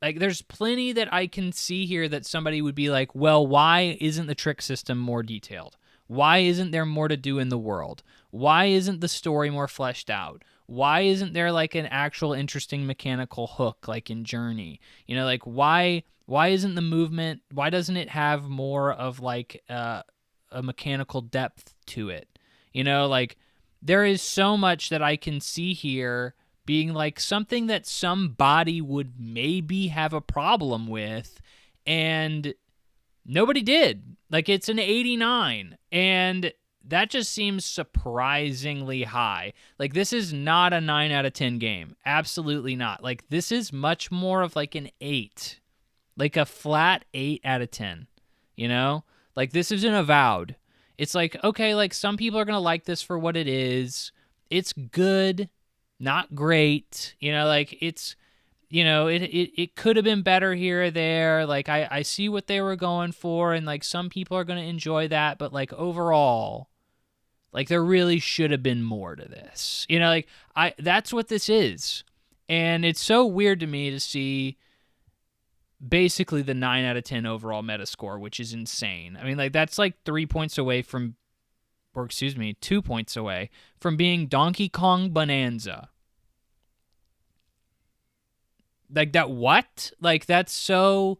Like there's plenty that I can see here that somebody would be like, well, why isn't the trick system more detailed? Why isn't there more to do in the world? Why isn't the story more fleshed out? Why isn't there like an actual interesting mechanical hook like in Journey? Like why isn't the movement, why doesn't it have more of like a mechanical depth to it? Like there is so much that I can see here being like something that somebody would maybe have a problem with, and nobody did. Like it's an 89, and that just seems surprisingly high. Like this is not a 9 out of 10 game. Absolutely not. Like this is much more of like an 8. Like a flat 8 out of 10. Like this isn't Avowed. It's like, okay, like some people are going to like this for what it is. It's good, not great. Like it's, it could have been better here or there. Like I see what they were going for, and like some people are going to enjoy that, but like overall, like there really should have been more to this. That's what this is. And it's so weird to me to see basically the 9 out of 10 overall Metascore, which is insane. I mean, like that's like 2 points away from being Donkey Kong Bonanza. Like that, what? Like that's so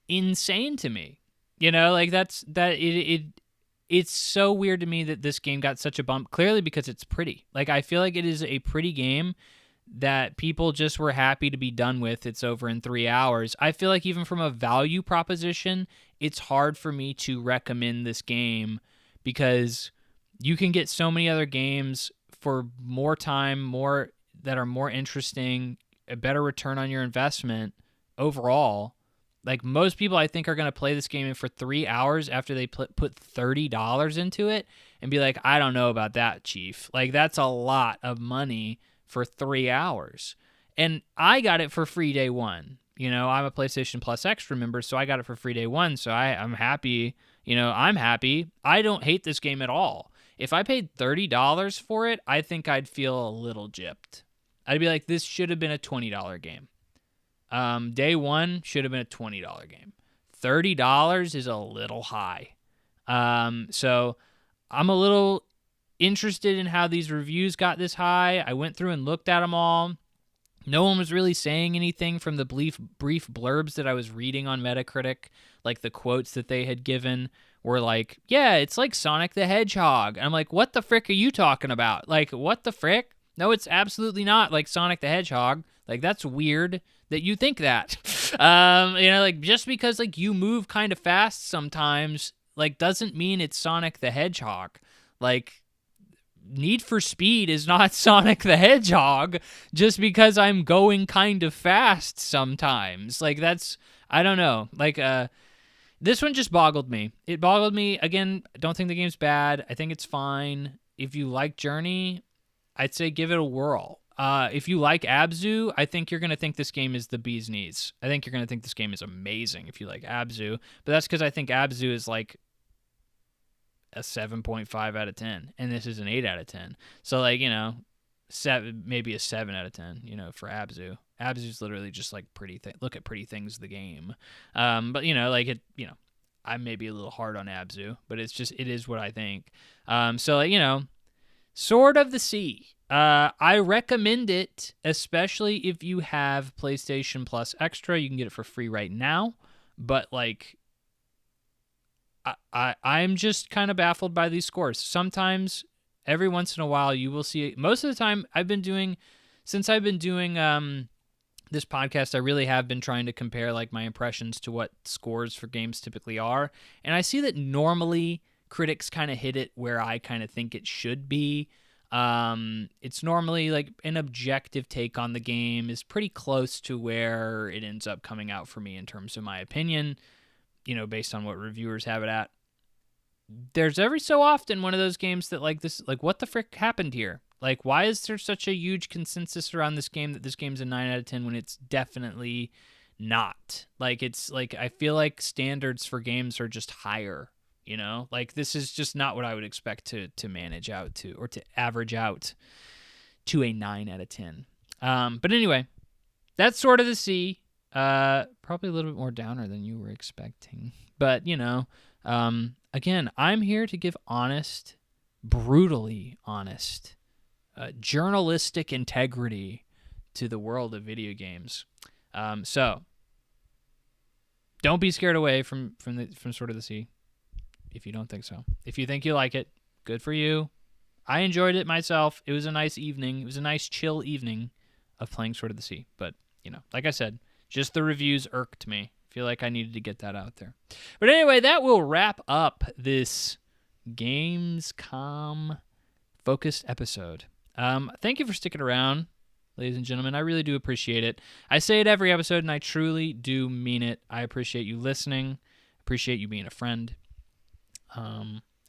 insane to me. Like it's so weird to me that this game got such a bump, clearly because it's pretty. Like I feel like it is a pretty game that people just were happy to be done with. It's over in 3 hours. I feel like even from a value proposition, it's hard for me to recommend this game because you can get so many other games for more time, more that are more interesting, a better return on your investment overall. Like most people I think are going to play this game in for 3 hours after they put $30 into it and be like, I don't know about that, Chief. Like that's a lot of money for 3 hours. And I got it for free day one. I'm a PlayStation Plus Extra member, so I got it for free day one. So I'm happy. I'm happy. I don't hate this game at all. If I paid $30 for it, I think I'd feel a little gypped. I'd be like, this should have been a $20 game. Day one should have been a $20 game. $30 is a little high. So I'm a little interested in how these reviews got this high. I went through and looked at them all. No one was really saying anything from the brief blurbs that I was reading on Metacritic. Like the quotes that they had given were like, yeah, it's like Sonic the Hedgehog. And I'm like, what the frick are you talking about? Like, what the frick? No, it's absolutely not like Sonic the Hedgehog. Like, that's weird that you think that. Like, just because, like, you move kind of fast sometimes, like, doesn't mean it's Sonic the Hedgehog. Like, Need for Speed is not Sonic the Hedgehog just because I'm going kind of fast sometimes. Like, that's, I don't know. Like, this one just boggled me. It boggled me. Again, I don't think the game's bad. I think it's fine. If you like Journey, I'd say give it a whirl. If you like Abzu, I think you're going to think this game is the bee's knees. I think you're going to think this game is amazing if you like Abzu. But that's because I think Abzu is like a 7.5 out of 10. And this is an 8 out of 10. So, like, maybe a 7 out of 10, for Abzu. Abzu's literally just like look at Pretty Things, the game. But, I'm maybe a little hard on Abzu, but it is what I think. Sword of the Sea. I recommend it, especially if you have PlayStation Plus Extra. You can get it for free right now. But, like, I'm just kind of baffled by these scores. Sometimes, every once in a while, you will see it. Most of the time, since I've been doing this podcast, I really have been trying to compare, like, my impressions to what scores for games typically are. And I see that normally critics kind of hit it where I kind of think it should be. It's normally like an objective take on the game is pretty close to where it ends up coming out for me in terms of my opinion, based on what reviewers have it at. There's every so often one of those games that like this, like, what the frick happened here? Like, why is there such a huge consensus around this game that this game's a 9 out of 10 when it's definitely not? Like, it's like, I feel like standards for games are just higher. Like, this is just not what I would expect to manage out to, or to average out to a 9 out of 10. But anyway, that's Sword of the Sea. Probably a little bit more downer than you were expecting. But, again, I'm here to give honest, brutally honest, journalistic integrity to the world of video games. So, don't be scared away from Sword of the Sea. If you don't think so. If you think you like it, good for you. I enjoyed it myself. It was a nice evening. It was a nice chill evening of playing Sword of the Sea. But, like I said, just the reviews irked me. I feel like I needed to get that out there. But anyway, that will wrap up this Gamescom focused episode. Thank you for sticking around, ladies and gentlemen. I really do appreciate it. I say it every episode, and I truly do mean it. I appreciate you listening. Appreciate you being a friend.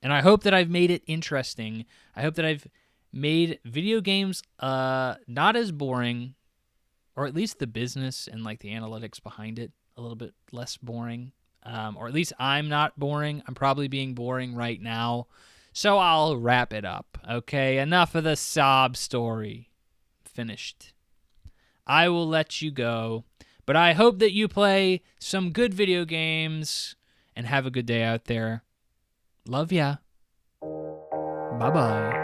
And I hope that I've made it interesting. I hope that I've made video games not as boring, or at least the business and like the analytics behind it a little bit less boring. Or at least I'm not boring. I'm probably being boring right now. So I'll wrap it up. Okay, enough of the sob story. Finished. I will let you go. But I hope that you play some good video games and have a good day out there. Love ya. Bye-bye.